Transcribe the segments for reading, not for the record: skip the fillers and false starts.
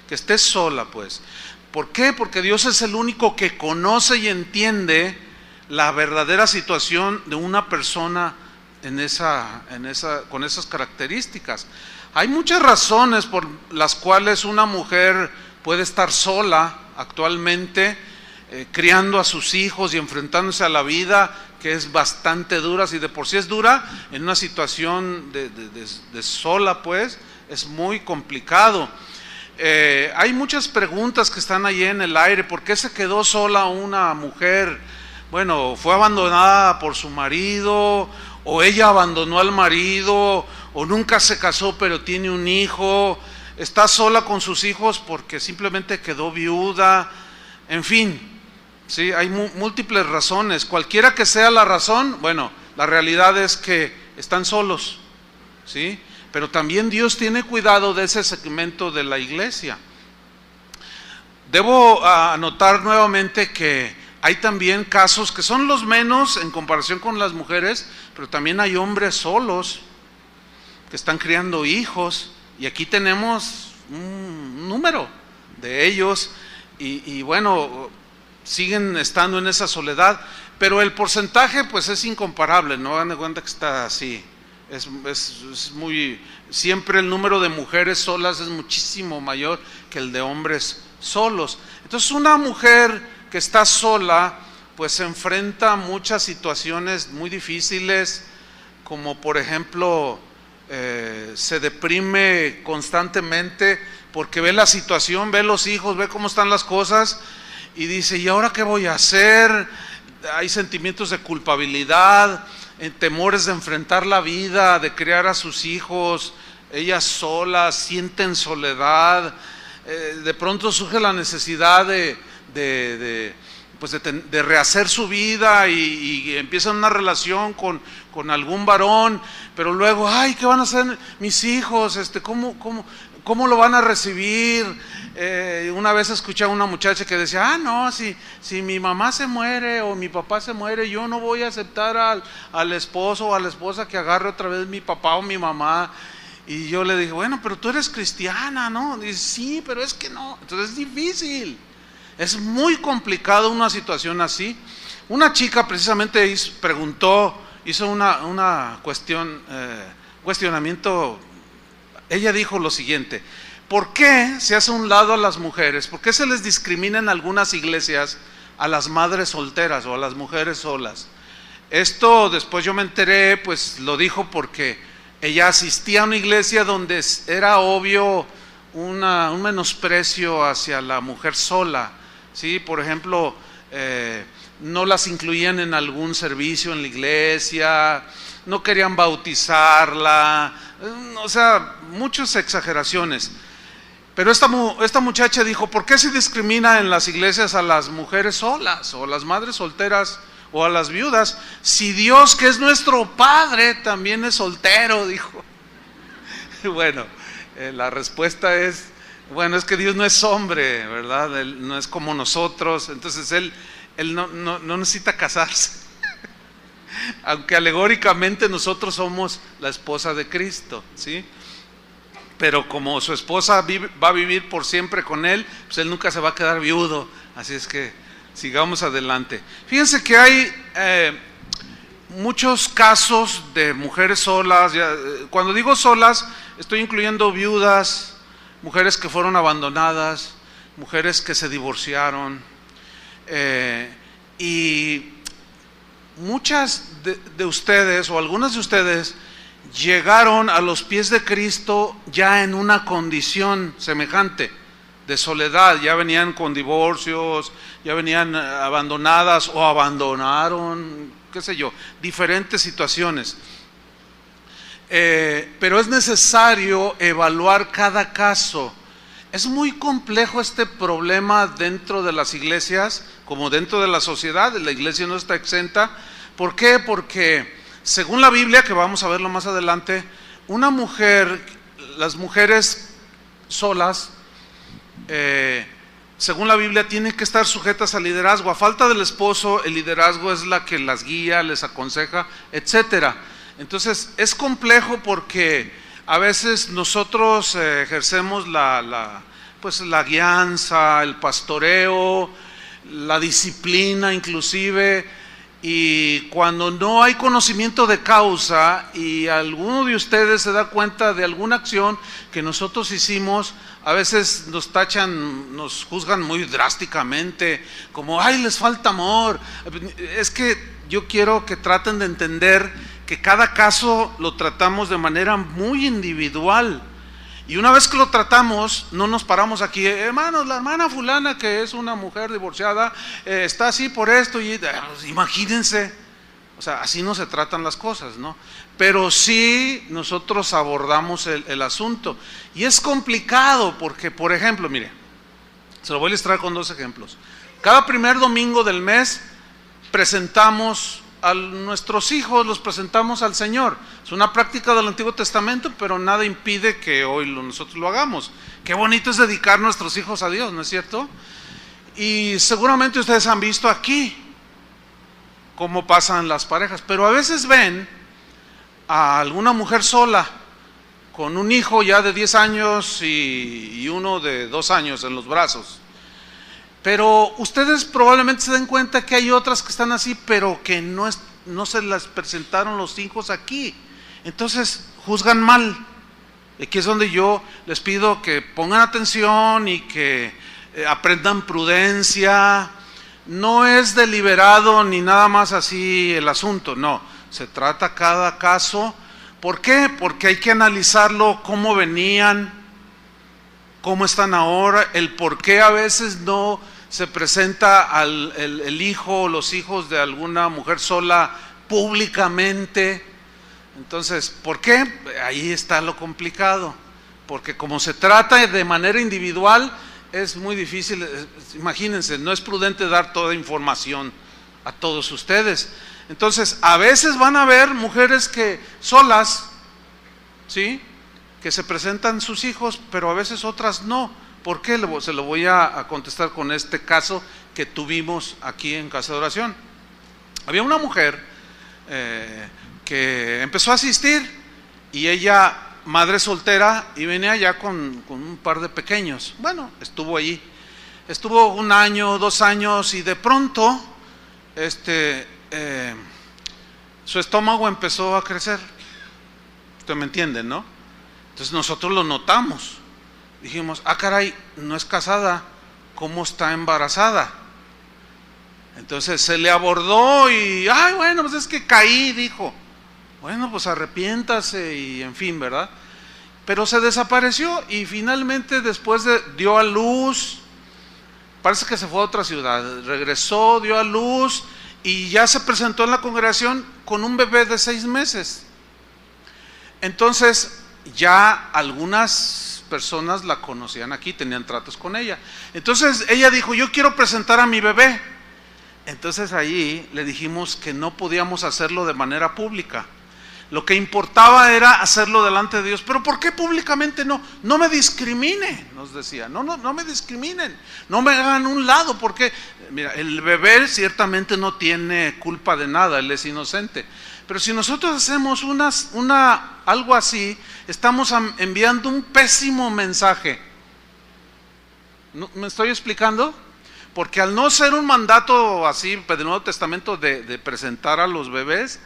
que estés sola, pues. ¿Por qué? Porque Dios es el único que conoce y entiende la verdadera situación de una persona con esas características. Hay muchas razones por las cuales una mujer puede estar sola actualmente, criando a sus hijos y enfrentándose a la vida, que es bastante dura. Si de por sí es dura, en una situación de sola, pues, es muy complicado. Hay muchas preguntas que están ahí en el aire. ¿Por qué se quedó sola una mujer? Bueno, fue abandonada por su marido, o ella abandonó al marido, o nunca se casó pero tiene un hijo, está sola con sus hijos porque simplemente quedó viuda, en fin, ¿sí? Hay múltiples razones. Cualquiera que sea la razón, bueno, la realidad es que están solos, ¿sí? Pero también Dios tiene cuidado de ese segmento de la iglesia. Debo anotar nuevamente que hay también casos que son los menos en comparación con las mujeres, pero también hay hombres solos que están criando hijos, y aquí tenemos un número de ellos, y bueno, siguen estando en esa soledad, pero el porcentaje pues es incomparable, no hagan de cuenta que está así. Es muy, siempre el número de mujeres solas es muchísimo mayor que el de hombres solos. Entonces una mujer que está sola pues se enfrenta a muchas situaciones muy difíciles, como por ejemplo se deprime constantemente porque ve la situación, ve los hijos, ve cómo están las cosas y dice, ¿y ahora qué voy a hacer? Hay sentimientos de culpabilidad, temores de enfrentar la vida, de criar a sus hijos, ella sola, sienten soledad, de pronto surge la necesidad de rehacer su vida y empiezan una relación con algún varón, pero luego, ay, ¿qué van a hacer mis hijos? ¿Cómo lo van a recibir? Una vez escuché a una muchacha que decía, no, si mi mamá se muere o mi papá se muere, yo no voy a aceptar al esposo o a la esposa que agarre otra vez mi papá o mi mamá. Y yo le dije, bueno, pero tú eres cristiana, ¿no? Dice, sí, pero es que no. Entonces es difícil, es muy complicado una situación así. Una chica precisamente hizo una cuestionamiento. Ella dijo lo siguiente: ¿por qué se hace a un lado a las mujeres? ¿Por qué se les discrimina en algunas iglesias a las madres solteras o a las mujeres solas? Esto después yo me enteré, pues lo dijo porque ella asistía a una iglesia donde era obvio un menosprecio hacia la mujer sola, ¿sí? Por ejemplo, no las incluían en algún servicio en la iglesia, no querían bautizarla, o sea, muchas exageraciones. Pero esta muchacha dijo, ¿por qué se discrimina en las iglesias a las mujeres solas o a las madres solteras o a las viudas, si Dios, que es nuestro Padre, también es soltero? Dijo. Bueno, la respuesta es, bueno, es que Dios no es hombre, ¿verdad? Él no es como nosotros, entonces Él no necesita casarse. Aunque alegóricamente nosotros somos la esposa de Cristo, ¿sí? Pero como su esposa va a vivir por siempre con Él, pues Él nunca se va a quedar viudo, así es que sigamos adelante. Fíjense que hay muchos casos de mujeres solas. Cuando digo solas, estoy incluyendo viudas, mujeres que fueron abandonadas, mujeres que se divorciaron, y muchas de ustedes, o algunas de ustedes, llegaron a los pies de Cristo ya en una condición semejante de soledad. Ya venían con divorcios, ya venían abandonadas o abandonaron, qué sé yo, diferentes situaciones. Pero es necesario evaluar cada caso. Es muy complejo este problema dentro de las iglesias, como dentro de la sociedad. La iglesia no está exenta. ¿Por qué? Porque según la Biblia, que vamos a verlo más adelante, una mujer, las mujeres solas, según la Biblia, tienen que estar sujetas al liderazgo. A falta del esposo, el liderazgo es la que las guía, les aconseja, etcétera. Entonces es complejo porque a veces nosotros ejercemos la pues la guianza, el pastoreo, la disciplina inclusive. Y cuando no hay conocimiento de causa y alguno de ustedes se da cuenta de alguna acción que nosotros hicimos, a veces nos tachan, nos juzgan muy drásticamente, como ¡ay, les falta amor! Es que yo quiero que traten de entender que cada caso lo tratamos de manera muy individual. Y una vez que lo tratamos, no nos paramos aquí, hermanos, la hermana fulana que es una mujer divorciada, está así por esto, y pues, imagínense, o sea, así no se tratan las cosas, ¿no? Pero sí nosotros abordamos el asunto, y es complicado porque, por ejemplo, mire, se lo voy a ilustrar con 2 ejemplos. Cada primer domingo del mes presentamos a nuestros hijos, los presentamos al Señor. Es una práctica del Antiguo Testamento, pero nada impide que hoy nosotros lo hagamos. Qué bonito es dedicar nuestros hijos a Dios, ¿no es cierto? Y seguramente ustedes han visto aquí cómo pasan las parejas, pero a veces ven a alguna mujer sola con un hijo ya de 10 años y uno de 2 años en los brazos. Pero ustedes probablemente se den cuenta que hay otras que están así, pero que no se las presentaron los hijos aquí. Entonces juzgan mal. Aquí es donde yo les pido que pongan atención y que aprendan prudencia. No es deliberado ni nada más así el asunto, no. Se trata cada caso. ¿Por qué? Porque hay que analizarlo, cómo venían, cómo están ahora, el por qué a veces no se presenta el hijo o los hijos de alguna mujer sola públicamente. Entonces, ¿por qué? Ahí está lo complicado, porque como se trata de manera individual, es muy difícil. Imagínense, no es prudente dar toda información a todos ustedes. Entonces, a veces van a haber mujeres que solas, ¿sí?, que se presentan sus hijos, pero a veces otras no. ¿Por qué? Se lo voy a contestar con este caso que tuvimos aquí en Casa de Oración. Había una mujer que empezó a asistir, y ella, madre soltera, y venía ya con un par de pequeños. Bueno, estuvo allí, estuvo 1 año, 2 años, y de pronto su estómago empezó a crecer. Usted me entiende, ¿no? Entonces nosotros lo notamos. Dijimos, caray, no es casada, ¿cómo está embarazada? Entonces se le abordó y, bueno, pues es que caí, dijo. Bueno, pues arrepiéntase y en fin, ¿verdad? Pero se desapareció y finalmente después dio a luz, parece que se fue a otra ciudad, regresó, dio a luz y ya se presentó en la congregación con un bebé de 6 meses. Entonces ya algunas personas la conocían aquí, tenían tratos con ella. Entonces ella dijo, yo quiero presentar a mi bebé. Entonces ahí le dijimos que no podíamos hacerlo de manera pública. Lo que importaba era hacerlo delante de Dios. Pero ¿por qué públicamente no? No me discrimine, nos decía. No me discriminen, no me hagan un lado, porque mira, el bebé ciertamente no tiene culpa de nada, él es inocente. Pero si nosotros hacemos algo así, estamos enviando un pésimo mensaje. ¿Me estoy explicando? Porque al no ser un mandato así del Nuevo Testamento de presentar a los bebés,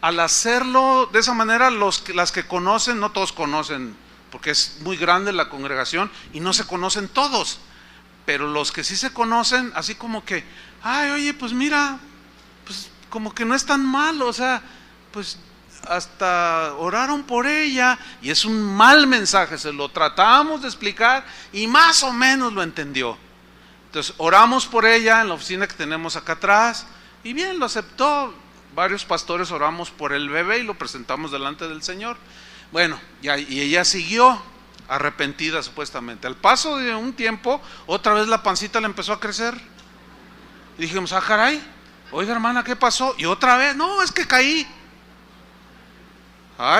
al hacerlo de esa manera, las que conocen, no todos conocen, porque es muy grande la congregación y no se conocen todos, pero los que sí se conocen, así como que, oye, pues mira, pues como que no es tan mal, o sea, pues hasta oraron por ella, y es un mal mensaje, se lo tratamos de explicar y más o menos lo entendió. Entonces oramos por ella en la oficina que tenemos acá atrás, y bien, lo aceptó. Varios pastores oramos por el bebé y lo presentamos delante del Señor. Bueno, y ella siguió arrepentida supuestamente. Al paso de un tiempo, otra vez la pancita le empezó a crecer. Y dijimos, caray, oiga hermana, ¿qué pasó? Y otra vez, no, es que caí.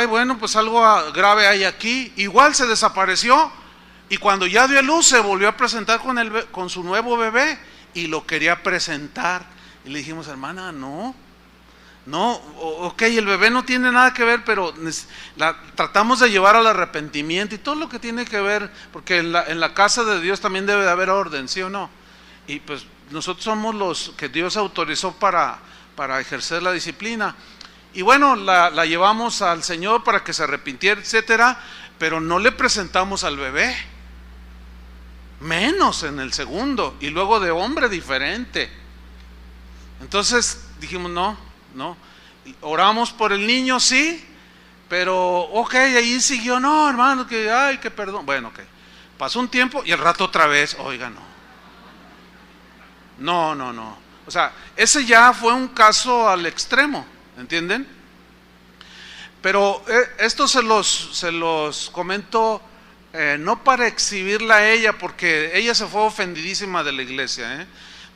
Bueno, pues algo grave hay aquí. Igual se desapareció, y cuando ya dio a luz se volvió a presentar con su nuevo bebé y lo quería presentar. Y le dijimos, hermana, no, No, ok, el bebé no tiene nada que ver, pero tratamos de llevar al arrepentimiento y todo lo que tiene que ver, porque en la casa de Dios también debe de haber orden, ¿sí o no? Y pues nosotros somos los que Dios autorizó para ejercer la disciplina. Y bueno, la llevamos al Señor para que se arrepintiera, etcétera, pero no le presentamos al bebé, menos en el segundo, y luego de hombre diferente. Entonces dijimos, no, oramos por el niño, sí, pero ok, ahí siguió, no, hermano, que perdón. Bueno, ok, pasó un tiempo y al rato otra vez, oiga, no. O sea, ese ya fue un caso al extremo, ¿entienden? Pero esto se los comento no para exhibirla a ella, porque ella se fue ofendidísima de la iglesia,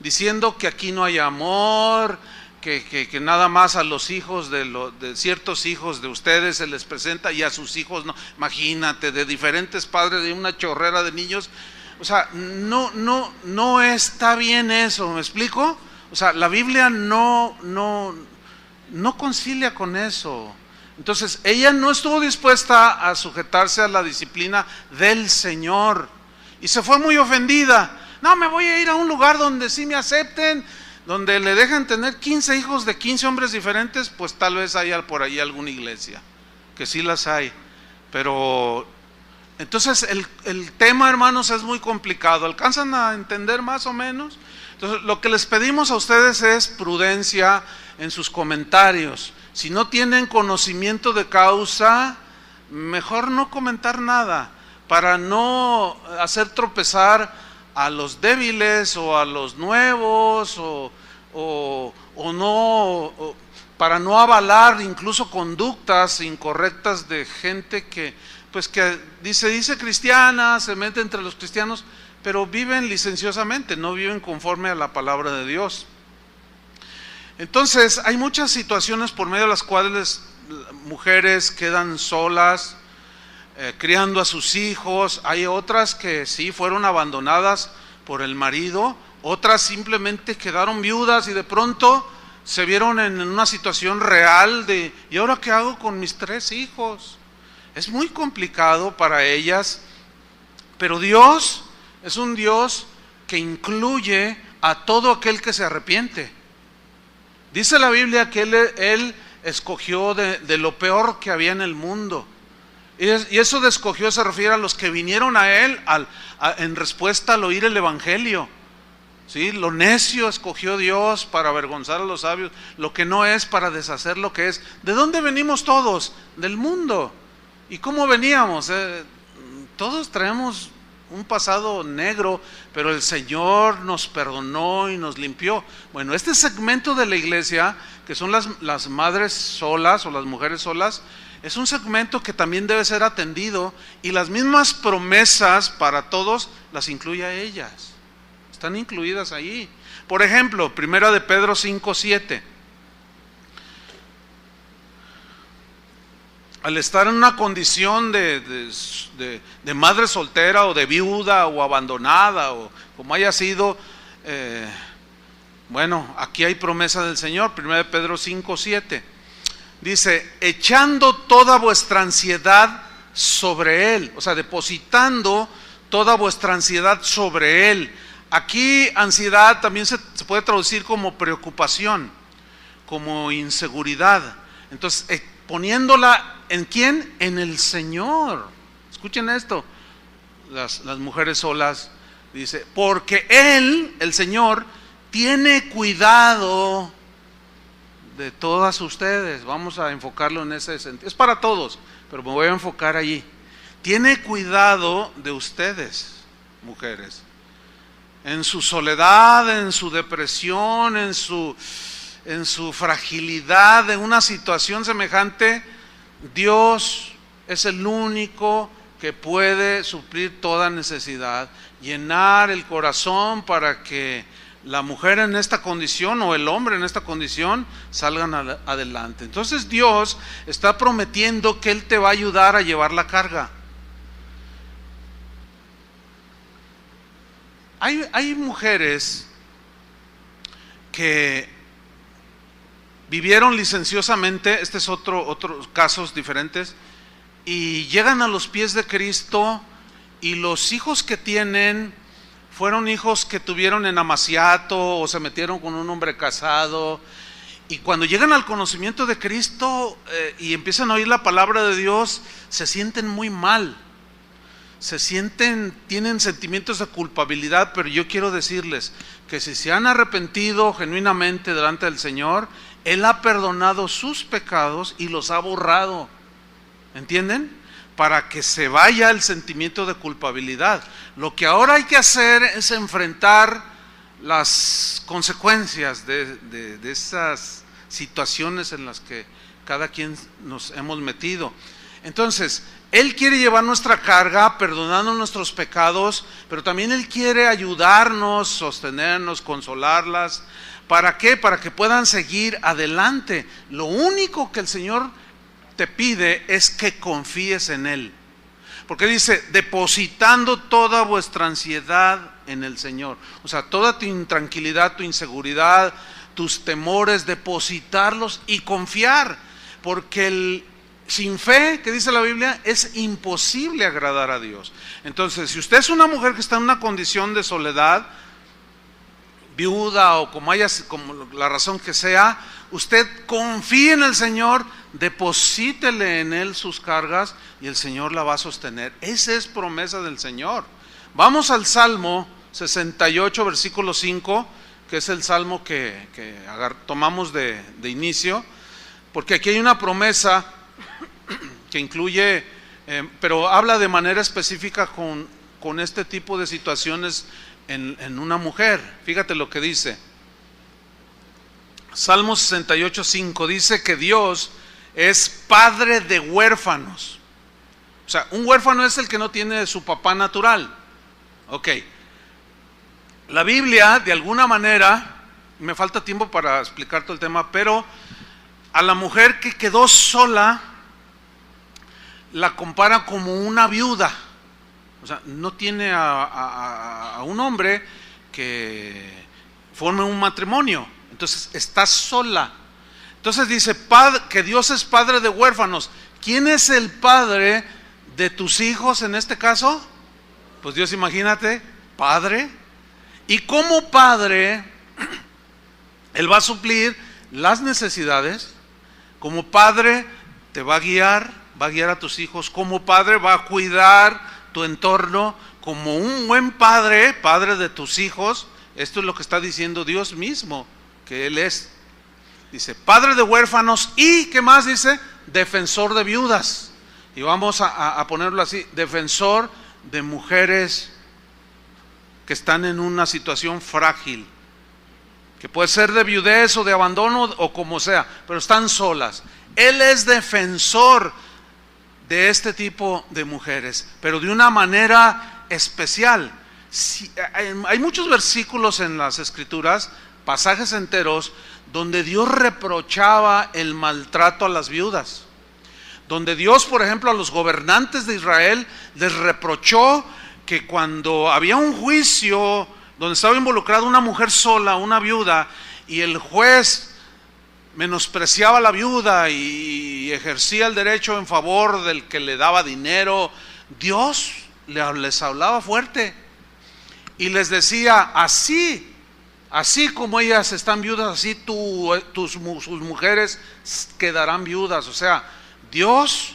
diciendo que aquí no hay amor, que nada más a los hijos de ciertos hijos de ustedes se les presenta y a sus hijos no. Imagínate, de diferentes padres, de una chorrera de niños. O sea, no está bien eso, ¿me explico? O sea, la Biblia no concilia con eso. Entonces, ella no estuvo dispuesta a sujetarse a la disciplina del Señor y se fue muy ofendida. No, me voy a ir a un lugar donde sí me acepten, donde le dejan tener 15 hijos de 15 hombres diferentes, pues tal vez haya por ahí alguna iglesia, que sí las hay. Pero entonces el tema, hermanos, es muy complicado. ¿Alcanzan a entender más o menos? Entonces, lo que les pedimos a ustedes es prudencia en sus comentarios. Si no tienen conocimiento de causa, mejor no comentar nada, para no hacer tropezar a los débiles o a los nuevos, para no avalar incluso conductas incorrectas de gente que dice cristiana, se mete entre los cristianos, pero viven licenciosamente, no viven conforme a la palabra de Dios. Entonces, hay muchas situaciones por medio de las cuales mujeres quedan solas, criando a sus hijos. Hay otras que sí fueron abandonadas por el marido, otras simplemente quedaron viudas y de pronto se vieron en una situación real de, ¿y ahora qué hago con mis 3 hijos? Es muy complicado para ellas, pero Dios es un Dios que incluye a todo aquel que se arrepiente. Dice la Biblia que Él escogió de lo peor que había en el mundo. Y eso de escogió se refiere a los que vinieron a Él en respuesta al oír el Evangelio. ¿Sí? Lo necio escogió Dios para avergonzar a los sabios, lo que no es para deshacer lo que es. ¿De dónde venimos todos? Del mundo. ¿Y cómo veníamos? Todos traemos un pasado negro, pero el Señor nos perdonó y nos limpió. Bueno, este segmento de la iglesia, que son las madres solas o las mujeres solas, es un segmento que también debe ser atendido, y las mismas promesas para todos las incluye a ellas. Están incluidas ahí. Por ejemplo, 1 de Pedro 5:7. Al estar en una condición de madre soltera o de viuda o abandonada o como haya sido, bueno, aquí hay promesa del Señor. 1 de Pedro 5:7 dice: echando toda vuestra ansiedad sobre Él, o sea, depositando toda vuestra ansiedad sobre Él. Aquí ansiedad también se puede traducir como preocupación, como inseguridad. Entonces, poniéndola ¿en quién? En el Señor. Escuchen esto, las mujeres solas, dice, porque Él, el Señor, tiene cuidado de todas ustedes. Vamos a enfocarlo en ese sentido. Es para todos, pero me voy a enfocar allí. Tiene cuidado de ustedes, mujeres. En su soledad, en su depresión, en su fragilidad de una situación semejante, Dios es el único que puede suplir toda necesidad, llenar el corazón para que la mujer en esta condición o el hombre en esta condición salgan adelante. Entonces Dios está prometiendo que Él te va a ayudar a llevar la carga. Hay mujeres que vivieron licenciosamente, este es otros casos diferentes, y llegan a los pies de Cristo, y los hijos que tienen fueron hijos que tuvieron en amaciato o se metieron con un hombre casado, y cuando llegan al conocimiento de Cristo y empiezan a oír la palabra de Dios, se sienten muy mal, tienen sentimientos de culpabilidad, pero yo quiero decirles que si se han arrepentido genuinamente delante del Señor, Él ha perdonado sus pecados y los ha borrado, ¿entienden? Para que se vaya el sentimiento de culpabilidad. Lo que ahora hay que hacer es enfrentar las consecuencias de esas situaciones en las que cada quien nos hemos metido. Entonces, Él quiere llevar nuestra carga, perdonando nuestros pecados, pero también Él quiere ayudarnos, sostenernos, consolarlas. ¿Para qué? Para que puedan seguir adelante. Lo único que el Señor te pide es que confíes en Él, porque dice, depositando toda vuestra ansiedad en el Señor. O sea, toda tu intranquilidad, tu inseguridad, tus temores, depositarlos y confiar, porque sin fe, que dice la Biblia, es imposible agradar a Dios. Entonces, si usted es una mujer que está en una condición de soledad, viuda o como la razón que sea, usted confíe en el Señor, deposítele en Él sus cargas y el Señor la va a sostener. Esa es promesa del Señor. Vamos al Salmo 68, versículo 5, que es el salmo que tomamos de inicio, porque aquí hay una promesa que incluye, pero habla de manera específica con este tipo de situaciones en una mujer. Fíjate lo que dice. Salmo 68, 5 dice que Dios es padre de huérfanos. O sea, un huérfano es el que no tiene su papá natural. Ok. La Biblia, de alguna manera, me falta tiempo para explicar todo el tema, pero a la mujer que quedó sola la compara como una viuda. O sea, no tiene a un hombre que forme un matrimonio, entonces está sola. Entonces dice que Dios es padre de huérfanos. ¿Quién es el padre de tus hijos en este caso? Pues Dios, imagínate, padre. Y como padre, Él va a suplir las necesidades. Como padre te va a guiar a tus hijos. Como padre va a cuidar tu entorno. Como un buen padre, padre de tus hijos. Esto es lo que está diciendo Dios mismo, que Él es. Dice, padre de huérfanos y, ¿qué más dice? Defensor de viudas. Y vamos a ponerlo así, defensor de mujeres que están en una situación frágil, que puede ser de viudez o de abandono o como sea, pero están solas. Él es defensor de este tipo de mujeres, pero de una manera especial. Hay muchos versículos en las Escrituras, pasajes enteros, donde Dios reprochaba el maltrato a las viudas, donde Dios, por ejemplo, a los gobernantes de Israel les reprochó que cuando había un juicio donde estaba involucrada una mujer sola, una viuda, y el juez menospreciaba a la viuda y ejercía el derecho en favor del que le daba dinero, Dios les hablaba fuerte y les decía, así como ellas están viudas, así sus mujeres quedarán viudas. O sea, Dios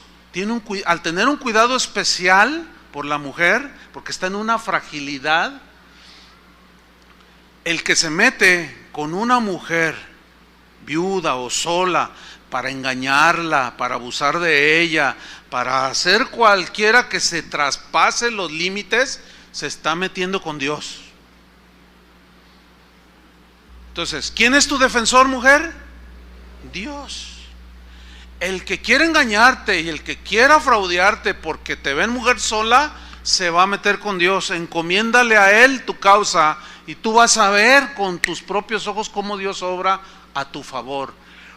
al tener un cuidado especial por la mujer, porque está en una fragilidad, el que se mete con una mujer viuda o sola para engañarla, para abusar de ella, para hacer cualquiera que se traspase los límites, se está metiendo con Dios. Entonces, ¿quién es tu defensor, mujer? Dios. El que quiere engañarte y el que quiera fraudearte porque te ven mujer sola, se va a meter con Dios. Encomiéndale a Él tu causa y tú vas a ver con tus propios ojos cómo Dios obra a tu favor.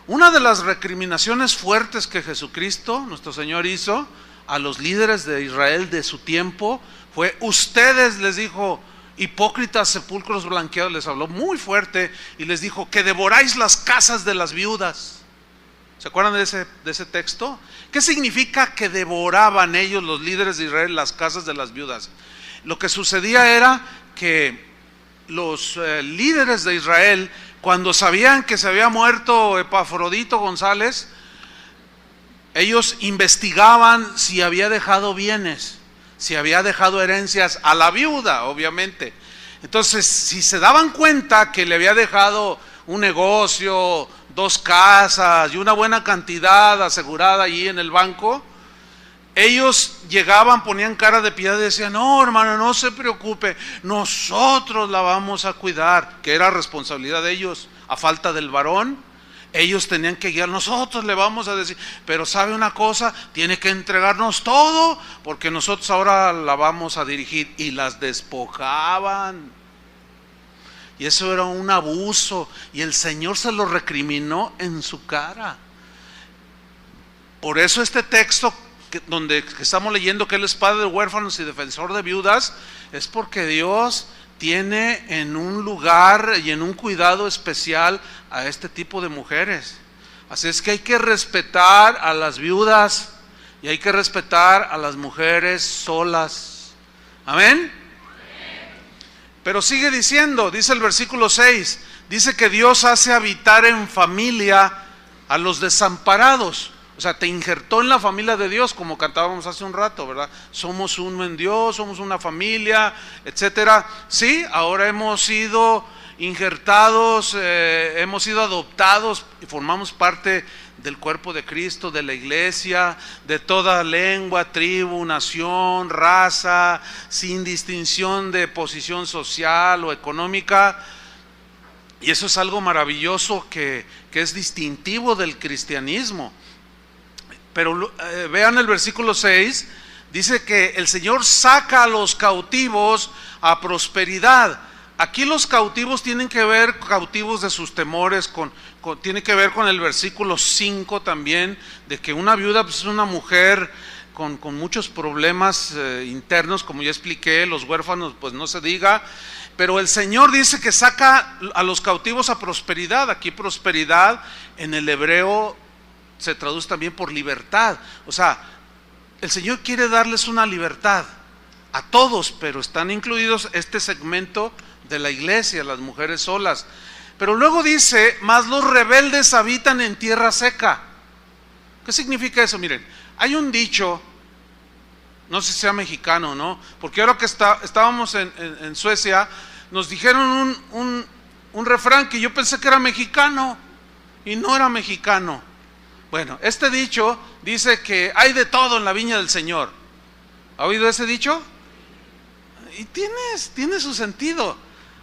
Una de las recriminaciones fuertes que Jesucristo, nuestro Señor, hizo a los líderes de Israel de su tiempo fue, ustedes, les dijo, hipócritas sepulcros blanqueados, les habló muy fuerte y les dijo que devoráis las casas de las viudas. ¿Se acuerdan de ese texto? ¿Qué significa que devoraban ellos, los líderes de Israel, las casas de las viudas? Lo que sucedía era que los líderes de Israel, cuando sabían que se había muerto Epafrodito González, ellos investigaban si había dejado bienes, si había dejado herencias a la viuda, obviamente. Entonces, si se daban cuenta que le había dejado un negocio, 2 casas y una buena cantidad asegurada allí en el banco, ellos llegaban, ponían cara de piedad y decían: no, hermano, no se preocupe, nosotros la vamos a cuidar, que era responsabilidad de ellos. A falta del varón, ellos tenían que guiar, nosotros le vamos a decir, pero sabe una cosa, tiene que entregarnos todo, porque nosotros ahora la vamos a dirigir. Y las despojaban. Y eso era un abuso, y el Señor se lo recriminó en su cara. Por eso este texto donde estamos leyendo que Él es padre de huérfanos y defensor de viudas, es porque Dios tiene en un lugar y en un cuidado especial a este tipo de mujeres. Así es que hay que respetar a las viudas y hay que respetar a las mujeres solas. Amén. Pero sigue diciendo, dice el versículo 6, dice que Dios hace habitar en familia a los desamparados. O sea, te injertó en la familia de Dios, como cantábamos hace un rato, ¿verdad? Somos uno en Dios, somos una familia, etcétera. Sí, ahora hemos sido injertados, hemos sido adoptados y formamos parte del cuerpo de Cristo, de la iglesia, de toda lengua, tribu, nación, raza, sin distinción de posición social o económica. Y eso es algo maravilloso que es distintivo del cristianismo. Pero vean el versículo 6, dice que el Señor saca a los cautivos a prosperidad. Aquí los cautivos tienen que ver, cautivos de sus temores, tiene que ver con el versículo 5 también, de que una viuda pues, es una mujer con muchos problemas internos, como ya expliqué, los huérfanos pues no se diga. Pero el Señor dice que saca a los cautivos a prosperidad. Aquí prosperidad en el hebreo se traduce también por libertad. O sea, el Señor quiere darles una libertad a todos, pero están incluidos este segmento de la iglesia, las mujeres solas. Pero luego dice, mas los rebeldes habitan en tierra seca. ¿Qué significa eso? Miren, hay un dicho, no sé si sea mexicano, ¿no? Porque ahora que estábamos en Suecia, nos dijeron un refrán que yo pensé que era mexicano y no era mexicano. Bueno, este dicho dice que hay de todo en la viña del Señor. ¿Ha oído ese dicho? Y tiene su sentido.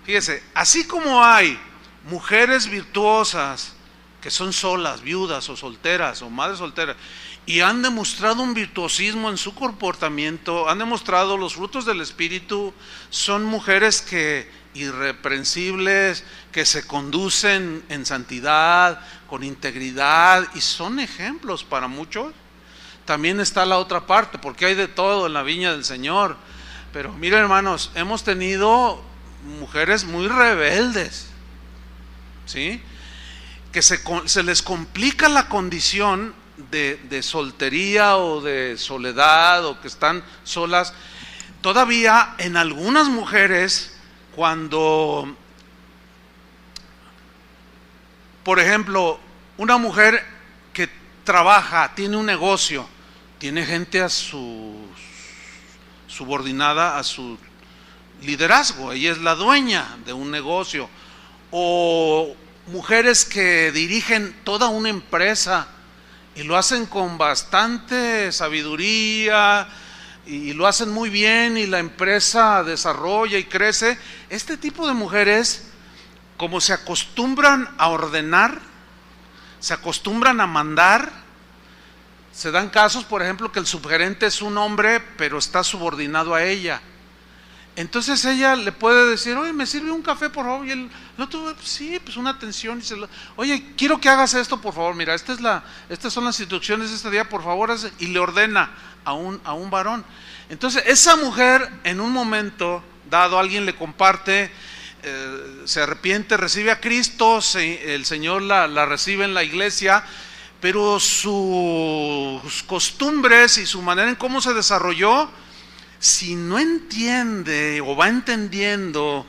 Fíjese, así como hay mujeres virtuosas que son solas, viudas o solteras o madres solteras, y han demostrado un virtuosismo en su comportamiento, han demostrado los frutos del Espíritu, son mujeres irreprensibles, que se conducen en santidad, con integridad, y son ejemplos para muchos. También está la otra parte, porque hay de todo en la viña del Señor. Pero miren, hermanos, hemos tenido mujeres muy rebeldes, ¿sí? Que se les complica la condición de soltería o de soledad, o que están solas. Todavía en algunas mujeres, cuando, por ejemplo, una mujer que trabaja, tiene un negocio, tiene gente subordinada a su liderazgo, ella es la dueña de un negocio, o mujeres que dirigen toda una empresa y lo hacen con bastante sabiduría y lo hacen muy bien y la empresa desarrolla y crece. Este tipo de mujeres, como se acostumbran a ordenar, se acostumbran a mandar, se dan casos, por ejemplo, que el subgerente es un hombre pero está subordinado a ella. Entonces ella le puede decir, oye, ¿me sirve un café, por favor? Y el otro, sí, pues una atención. Oye, quiero que hagas esto, por favor. Mira, estas son las instrucciones de este día, por favor. Y le ordena a un varón. Entonces esa mujer, en un momento dado, alguien le comparte, se arrepiente, recibe a Cristo, el Señor la recibe en la iglesia, pero sus costumbres y su manera en cómo se desarrolló, si no entiende o va entendiendo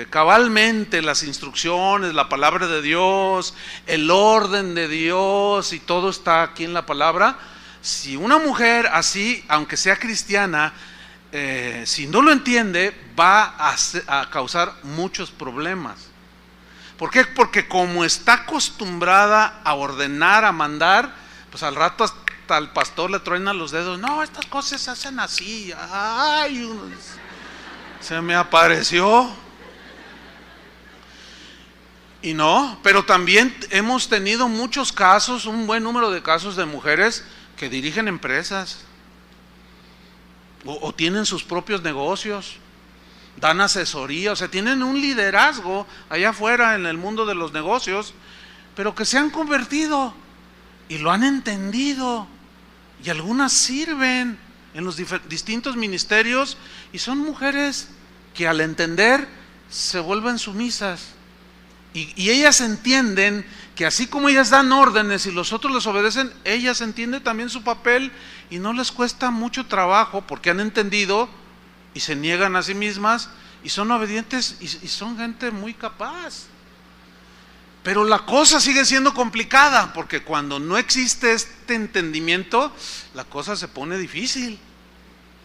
cabalmente las instrucciones, la palabra de Dios, el orden de Dios, y todo está aquí en la palabra, si una mujer así, aunque sea cristiana, si no lo entiende, va a causar muchos problemas. ¿Por qué? Porque como está acostumbrada a ordenar, a mandar, pues al rato hasta al pastor le truenan los dedos. No, estas cosas se hacen así. Ay, se me apareció. Y no, pero también hemos tenido muchos casos, un buen número de casos de mujeres que dirigen empresas o tienen sus propios negocios, dan asesoría, o sea, tienen un liderazgo allá afuera en el mundo de los negocios, pero que se han convertido y lo han entendido, y algunas sirven en los distintos ministerios, y son mujeres que al entender se vuelven sumisas, y ellas entienden que así como ellas dan órdenes y los otros les obedecen, ellas entienden también su papel, y no les cuesta mucho trabajo porque han entendido y se niegan a sí mismas y son obedientes y son gente muy capaz. Pero la cosa sigue siendo complicada, porque cuando no existe este entendimiento, la cosa se pone difícil,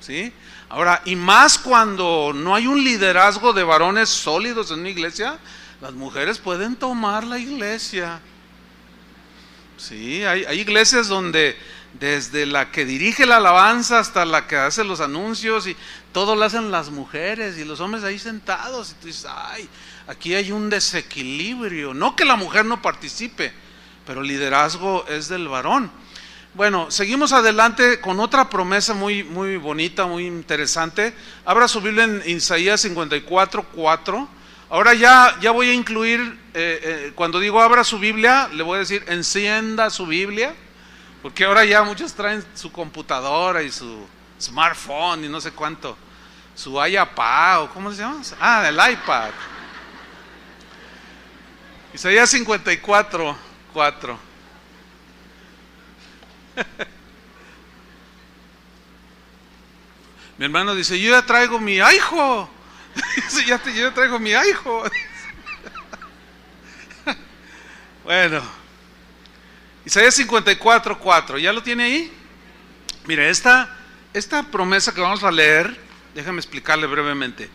¿sí? Ahora, y más cuando no hay un liderazgo de varones sólidos en una iglesia, las mujeres pueden tomar la iglesia. Sí, hay iglesias donde desde la que dirige la alabanza hasta la que hace los anuncios, y todo lo hacen las mujeres y los hombres ahí sentados, y tú dices, ay, aquí hay un desequilibrio. No que la mujer no participe, pero el liderazgo es del varón. Bueno, seguimos adelante con otra promesa muy, muy bonita, muy interesante. Abra su Biblia en Isaías 54:4. Ahora ya voy a incluir, cuando digo abra su Biblia, le voy a decir encienda su Biblia, porque ahora ya muchos traen su computadora y su smartphone y no sé cuánto, su iPad, o ¿cómo se llama? Ah, el iPad. Isaías 54:4. Mi hermano dice, yo ya traigo mi hijo. Yo ya traigo mi hijo. Bueno, Isaías 54:4, ¿ya lo tiene ahí? Mire, esta promesa que vamos a leer, déjame explicarle brevemente.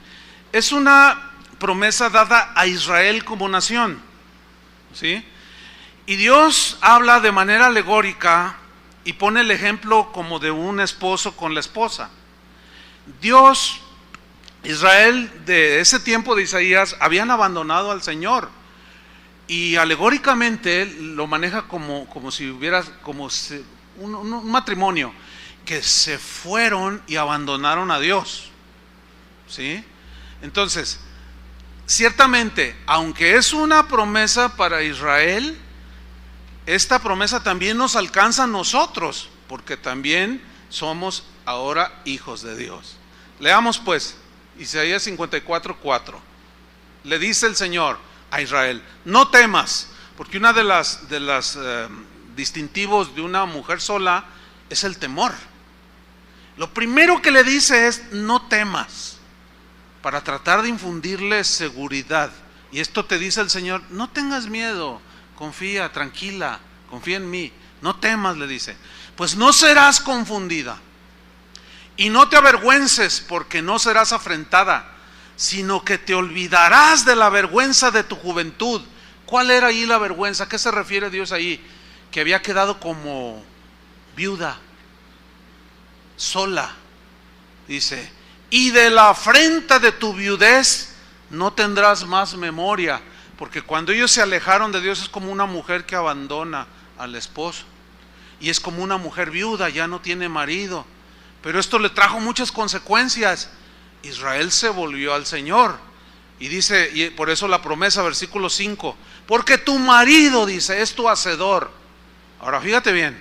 Es una promesa dada a Israel como nación, ¿sí? Y Dios habla de manera alegórica y pone el ejemplo como de un esposo con la esposa. Israel de ese tiempo de Isaías habían abandonado al Señor, y alegóricamente lo maneja como si hubiera un matrimonio que se fueron y abandonaron a Dios, ¿sí? Entonces, ciertamente, aunque es una promesa para Israel, esta promesa también nos alcanza a nosotros, porque también somos ahora hijos de Dios. Leamos pues Isaías 54:4. Le dice el Señor a Israel, no temas, porque una de las distintivos de una mujer sola es el temor. Lo primero que le dice es no temas, para tratar de infundirle seguridad. Y esto te dice el Señor, no tengas miedo, confía, tranquila, confía en mí, no temas, le dice, pues no serás confundida. Y no te avergüences, porque no serás afrentada, sino que te olvidarás de la vergüenza de tu juventud. ¿Cuál era ahí la vergüenza? ¿A qué se refiere Dios ahí? Que había quedado como viuda, sola. Dice, y de la afrenta de tu viudez no tendrás más memoria. Porque cuando ellos se alejaron de Dios es como una mujer que abandona al esposo. Y es como una mujer viuda, ya no tiene marido. Pero esto le trajo muchas consecuencias. Israel se volvió al Señor. Y dice, y por eso la promesa, versículo 5, porque tu marido, dice, es tu hacedor. Ahora fíjate bien,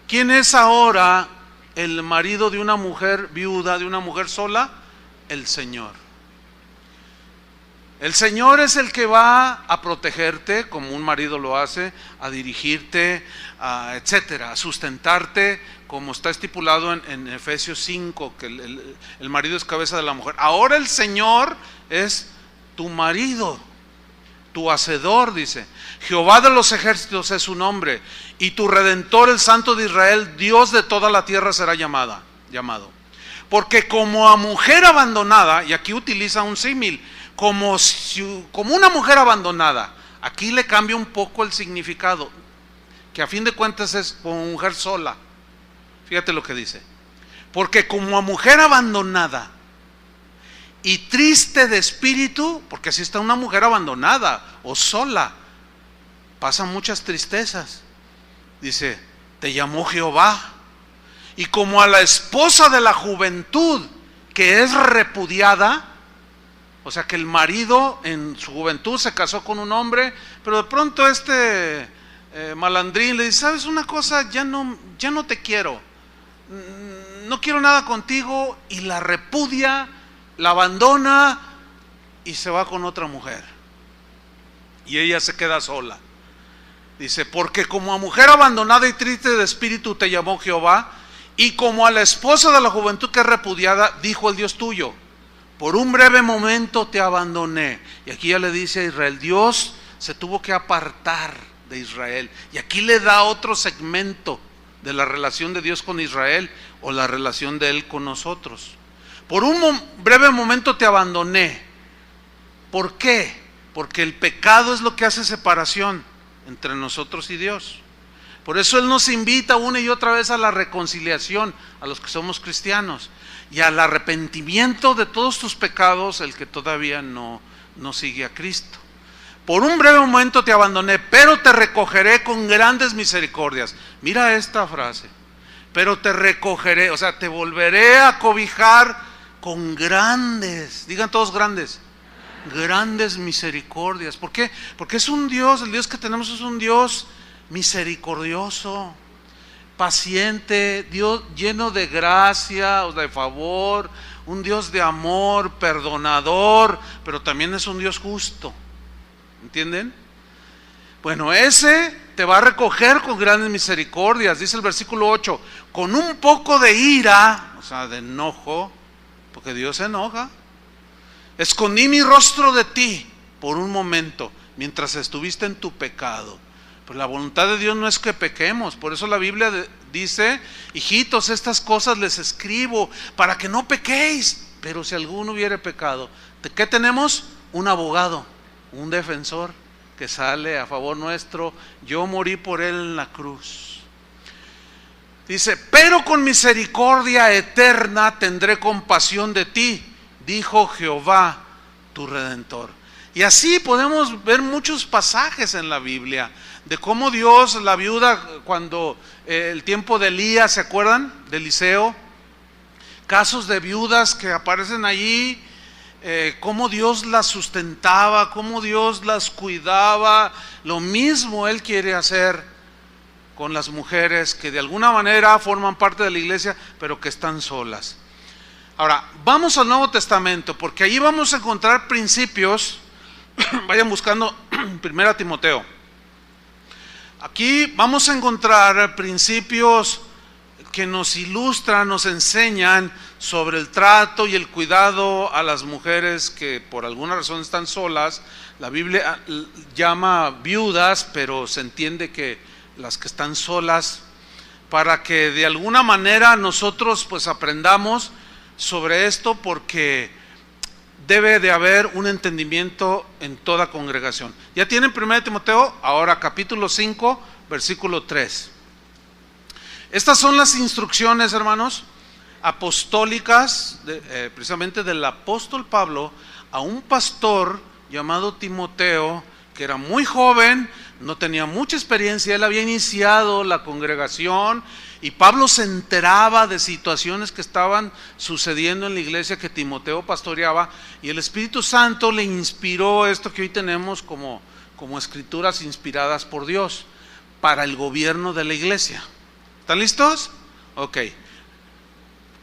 ¿quién es ahora el marido de una mujer viuda, de una mujer sola? el Señor. El Señor es el que va a protegerte, como un marido lo hace, a dirigirte, etcétera, a sustentarte, como está estipulado en Efesios 5, que el marido es cabeza de la mujer. Ahora el Señor es tu marido, tu hacedor, dice. Jehová de los ejércitos es su nombre, y tu Redentor, el Santo de Israel, Dios de toda la tierra será llamado. Porque como a mujer abandonada, y aquí utiliza un símil, como una mujer abandonada, aquí le cambia un poco el significado, que a fin de cuentas es como mujer sola. Fíjate lo que dice: porque como a mujer abandonada y triste de espíritu, porque si está una mujer abandonada o sola, pasan muchas tristezas, dice, te llamó Jehová. Y como a la esposa de la juventud, que es repudiada, o sea que el marido en su juventud se casó con un hombre, pero de pronto malandrín le dice, ¿sabes una cosa? Ya no te quiero, no quiero nada contigo, y la repudia, la abandona y se va con otra mujer, y ella se queda sola. Dice, porque como a mujer abandonada y triste de espíritu te llamó Jehová, y como a la esposa de la juventud que es repudiada, dijo el Dios tuyo, por un breve momento te abandoné. Y aquí ya le dice a Israel, Dios se tuvo que apartar de Israel, y aquí le da otro segmento de la relación de Dios con Israel, o la relación de Él con nosotros. Por un breve momento te abandoné. ¿Por qué? Porque el pecado es lo que hace separación entre nosotros y Dios. Por eso Él nos invita una y otra vez a la reconciliación, a los que somos cristianos, y al arrepentimiento de todos tus pecados, el que todavía no sigue a Cristo. Por un breve momento te abandoné, pero te recogeré con grandes misericordias. Mira esta frase, pero te recogeré, o sea, te volveré a cobijar con grandes, digan todos grandes misericordias. ¿Por qué? Porque es un Dios, el Dios que tenemos es un Dios misericordioso, paciente, Dios lleno de gracia, de favor, un Dios de amor, perdonador, pero también es un Dios justo. ¿Entienden? Bueno, ese te va a recoger con grandes misericordias, dice el versículo 8, con un poco de ira, o sea, de enojo, porque Dios se enoja. Escondí mi rostro de ti por un momento, mientras estuviste en tu pecado. Pero la voluntad de Dios no es que pequemos, por eso la Biblia dice, hijitos, estas cosas les escribo para que no pequéis. Pero si alguno hubiere pecado, ¿qué tenemos? Un abogado, un defensor que sale a favor nuestro. Yo morí por él en la cruz. Dice, pero con misericordia eterna tendré compasión de ti, dijo Jehová tu Redentor. Y así podemos ver muchos pasajes en la Biblia de cómo Dios, la viuda, cuando el tiempo de Elías, ¿se acuerdan? De Eliseo, casos de viudas que aparecen allí, cómo Dios las sustentaba, cómo Dios las cuidaba. Lo mismo Él quiere hacer con las mujeres que de alguna manera forman parte de la iglesia, pero que están solas. Ahora, vamos al Nuevo Testamento, porque allí vamos a encontrar principios. Vayan buscando 1 Timoteo. Aquí vamos a encontrar principios que nos ilustran, nos enseñan sobre el trato y el cuidado a las mujeres que por alguna razón están solas. La Biblia llama viudas, pero se entiende que las que están solas, para que de alguna manera nosotros pues aprendamos sobre esto, porque debe de haber un entendimiento en toda congregación. ¿Ya tienen 1 Timoteo? Ahora capítulo 5, versículo 3. Estas son las instrucciones, hermanos, apostólicas, precisamente del apóstol Pablo a un pastor llamado Timoteo, que era muy joven, no tenía mucha experiencia. Él había iniciado la congregación, y Pablo se enteraba de situaciones que estaban sucediendo en la iglesia que Timoteo pastoreaba, y el Espíritu Santo le inspiró esto que hoy tenemos como escrituras inspiradas por Dios para el gobierno de la iglesia. ¿Están listos? Ok.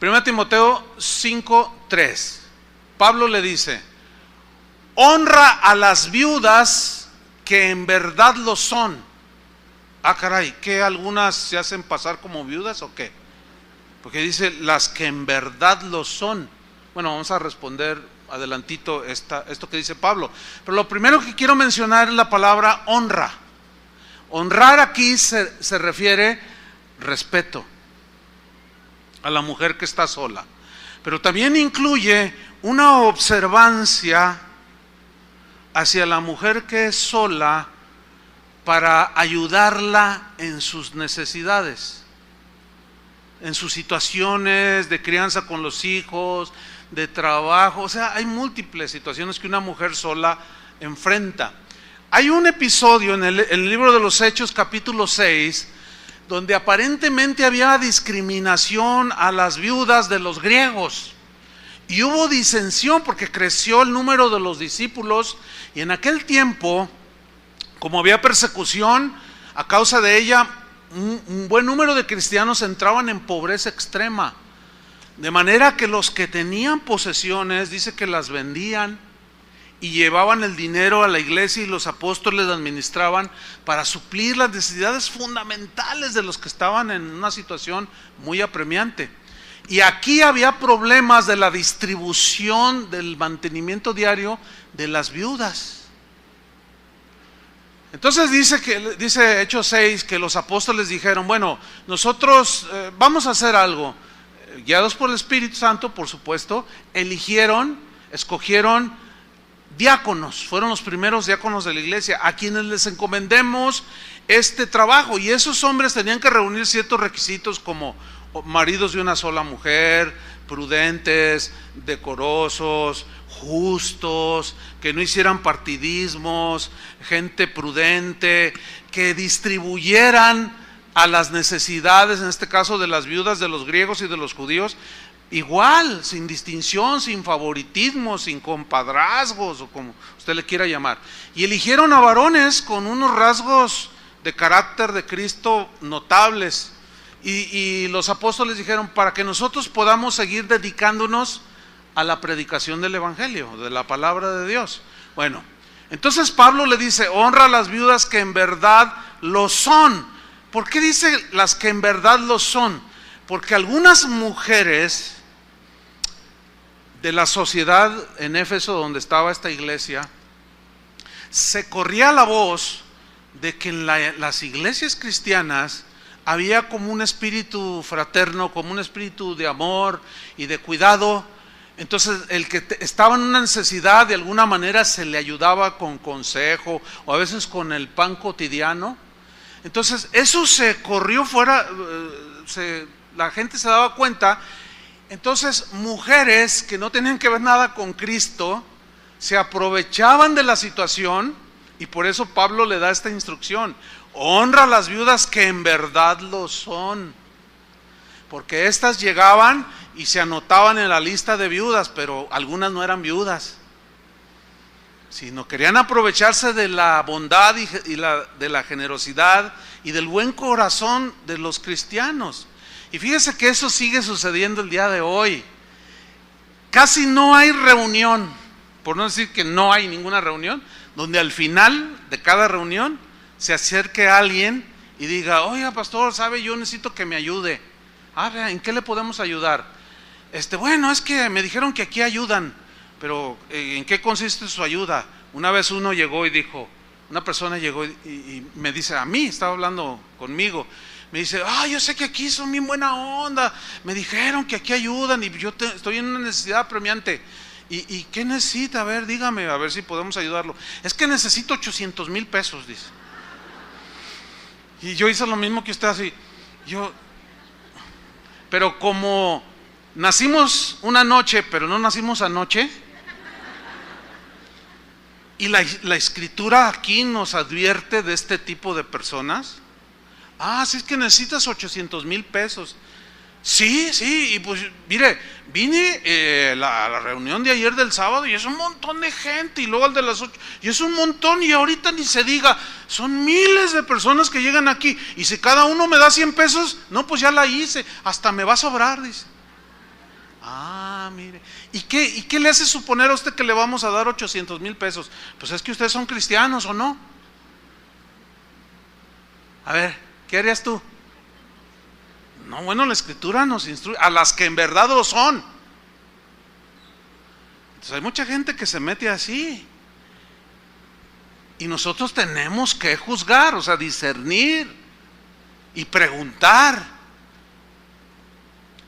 1 Timoteo 5:3. Pablo le dice: honra a las viudas que en verdad lo son. Ah, caray, ¿qué algunas se hacen pasar como viudas o qué? Porque dice las que en verdad lo son. Bueno, vamos a responder adelantito esto que dice Pablo. Pero lo primero que quiero mencionar es la palabra honra. Honrar aquí se refiere respeto a la mujer que está sola. Pero también incluye una observancia hacia la mujer que es sola para ayudarla en sus necesidades, en sus situaciones de crianza con los hijos, de trabajo. O sea, hay múltiples situaciones que una mujer sola enfrenta. Hay un episodio en el libro de los Hechos, capítulo 6, donde aparentemente había discriminación a las viudas de los griegos. Y hubo disensión porque creció el número de los discípulos, y en aquel tiempo, como había persecución a causa de ella, un buen número de cristianos entraban en pobreza extrema. De manera que los que tenían posesiones, dice que las vendían y llevaban el dinero a la iglesia, y los apóstoles administraban para suplir las necesidades fundamentales de los que estaban en una situación muy apremiante. Y aquí había problemas de la distribución del mantenimiento diario de las viudas. Entonces dice Hechos 6 que los apóstoles dijeron: bueno, nosotros vamos a hacer algo. Guiados por el Espíritu Santo, por supuesto, escogieron diáconos. Fueron los primeros diáconos de la iglesia, a quienes les encomendemos este trabajo. Y esos hombres tenían que reunir ciertos requisitos, como maridos de una sola mujer, prudentes, decorosos, justos, que no hicieran partidismos, gente prudente, que distribuyeran a las necesidades, en este caso de las viudas de los griegos y de los judíos, igual, sin distinción, sin favoritismo, sin compadrazgos, o como usted le quiera llamar. Y eligieron a varones con unos rasgos de carácter de Cristo notables. Y los apóstoles dijeron: para que nosotros podamos seguir dedicándonos a la predicación del evangelio, de la palabra de Dios. Bueno, entonces Pablo le dice: honra a las viudas que en verdad lo son. ¿Por qué dice las que en verdad lo son? Porque algunas mujeres de la sociedad en Éfeso, donde estaba esta iglesia, se corría la voz de que en las iglesias cristianas había como un espíritu fraterno, como un espíritu de amor y de cuidado. Entonces el que estaba en una necesidad, de alguna manera se le ayudaba con consejo, o a veces con el pan cotidiano. Entonces eso se corrió fuera, la gente se daba cuenta. Entonces mujeres que no tenían que ver nada con Cristo se aprovechaban de la situación, y por eso Pablo le da esta instrucción: honra a las viudas que en verdad lo son. Porque estas llegaban y se anotaban en la lista de viudas, pero algunas no eran viudas, sino querían aprovecharse de la bondad y de la generosidad y del buen corazón de los cristianos. Y fíjese que eso sigue sucediendo el día de hoy. Casi no hay reunión, por no decir que no hay ninguna reunión, donde al final de cada reunión se acerque a alguien y diga: oiga, pastor, ¿sabe? Yo necesito que me ayude. ¿En qué le podemos ayudar? Bueno, es que me dijeron que aquí ayudan. Pero ¿en qué consiste su ayuda? Una vez una persona llegó y me dice a mí, estaba hablando conmigo, me dice: yo sé que aquí son bien buena onda, me dijeron que aquí ayudan y yo estoy en una necesidad apremiante. ¿Y qué necesita? A ver, dígame, a ver si podemos ayudarlo. Es que necesito 800,000 pesos, dice. Y yo hice lo mismo que usted, así. Pero como nacimos una noche, pero no nacimos anoche, y la escritura aquí nos advierte de este tipo de personas. Si es que necesitas 800,000 pesos. Sí, y pues mire, vine a la reunión de ayer del sábado y es un montón de gente, y luego al de las 8, y es un montón, y ahorita ni se diga, son miles de personas que llegan aquí, y si cada uno me da 100 pesos, no, pues ya la hice, hasta me va a sobrar, dice. Ah, mire. ¿Y qué le hace suponer a usted que le vamos a dar 800,000 pesos? Pues es que ustedes son cristianos, ¿o no? A ver, ¿qué harías tú? No, bueno, la Escritura nos instruye a las que en verdad lo son. Entonces hay mucha gente que se mete así. Y nosotros tenemos que juzgar, o sea, discernir y preguntar.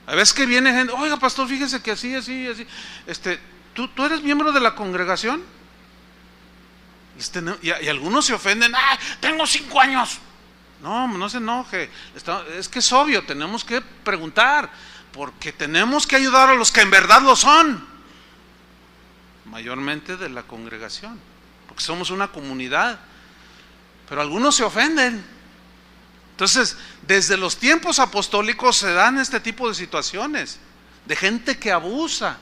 A veces que viene gente, oiga pastor, fíjese que así. ¿Tú eres miembro de la congregación? Y algunos se ofenden, tengo 5 años. No se enoje, es que es obvio, tenemos que preguntar, porque tenemos que ayudar a los que en verdad lo son, mayormente de la congregación, porque somos una comunidad, pero algunos se ofenden. Entonces, desde los tiempos apostólicos se dan este tipo de situaciones, de gente que abusa,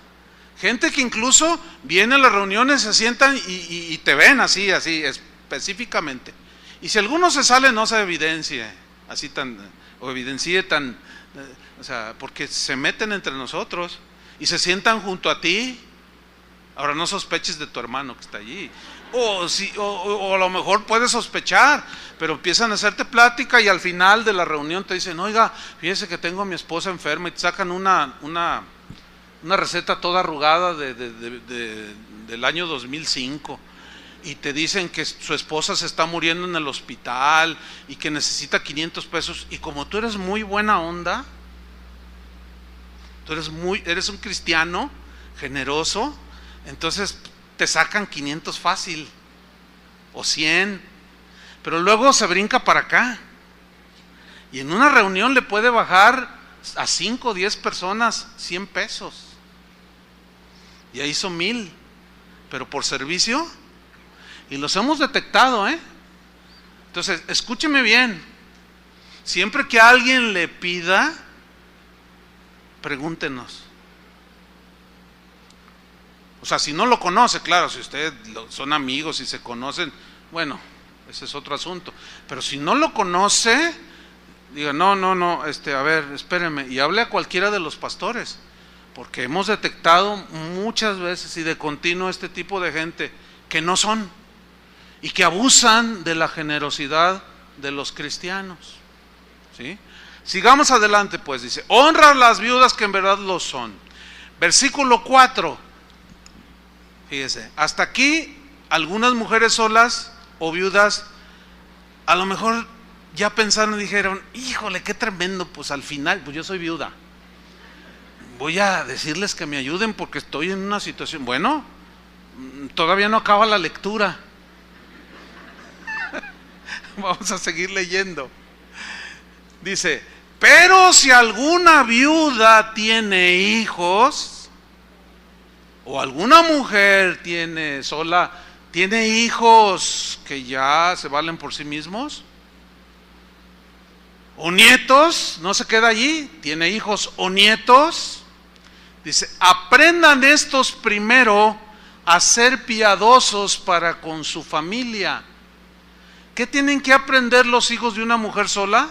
gente que incluso viene a las reuniones, se sientan y te ven así específicamente. Y si alguno se sale, no se evidencie, o sea, porque se meten entre nosotros y se sientan junto a ti. Ahora no sospeches de tu hermano que está allí. O a lo mejor puedes sospechar, pero empiezan a hacerte plática y al final de la reunión te dicen, oiga, fíjese que tengo a mi esposa enferma, y te sacan una receta toda arrugada del año 2005. Y te dicen que su esposa se está muriendo en el hospital y que necesita 500 pesos. Y como tú eres muy buena onda, tú eres un cristiano generoso, entonces te sacan 500 fácil o 100. Pero luego se brinca para acá. Y en una reunión le puede bajar a 5 o 10 personas 100 pesos. Y ahí son 1,000. Pero por servicio. Y los hemos detectado, Entonces, escúcheme bien. Siempre que alguien le pida, pregúntenos. O sea, si no lo conoce, claro, si ustedes son amigos y se conocen, bueno, ese es otro asunto. Pero si no lo conoce, diga, no, a ver, espéreme, y hable a cualquiera de los pastores, porque hemos detectado muchas veces y de continuo este tipo de gente que no son, y que abusan de la generosidad de los cristianos. ¿Sí? Sigamos adelante, pues, dice, honra a las viudas que en verdad lo son. Versículo 4. Fíjese, hasta aquí algunas mujeres solas o viudas a lo mejor ya pensaron y dijeron, híjole, qué tremendo, pues al final, pues yo soy viuda, voy a decirles que me ayuden porque estoy en una situación. Bueno, todavía no acaba la lectura. Vamos a seguir leyendo. Dice, pero si alguna viuda tiene hijos, o alguna mujer tiene hijos que ya se valen por sí mismos, o nietos, no se queda allí, tiene hijos o nietos, dice, aprendan estos primero a ser piadosos para con su familia. ¿Qué tienen que aprender los hijos de una mujer sola?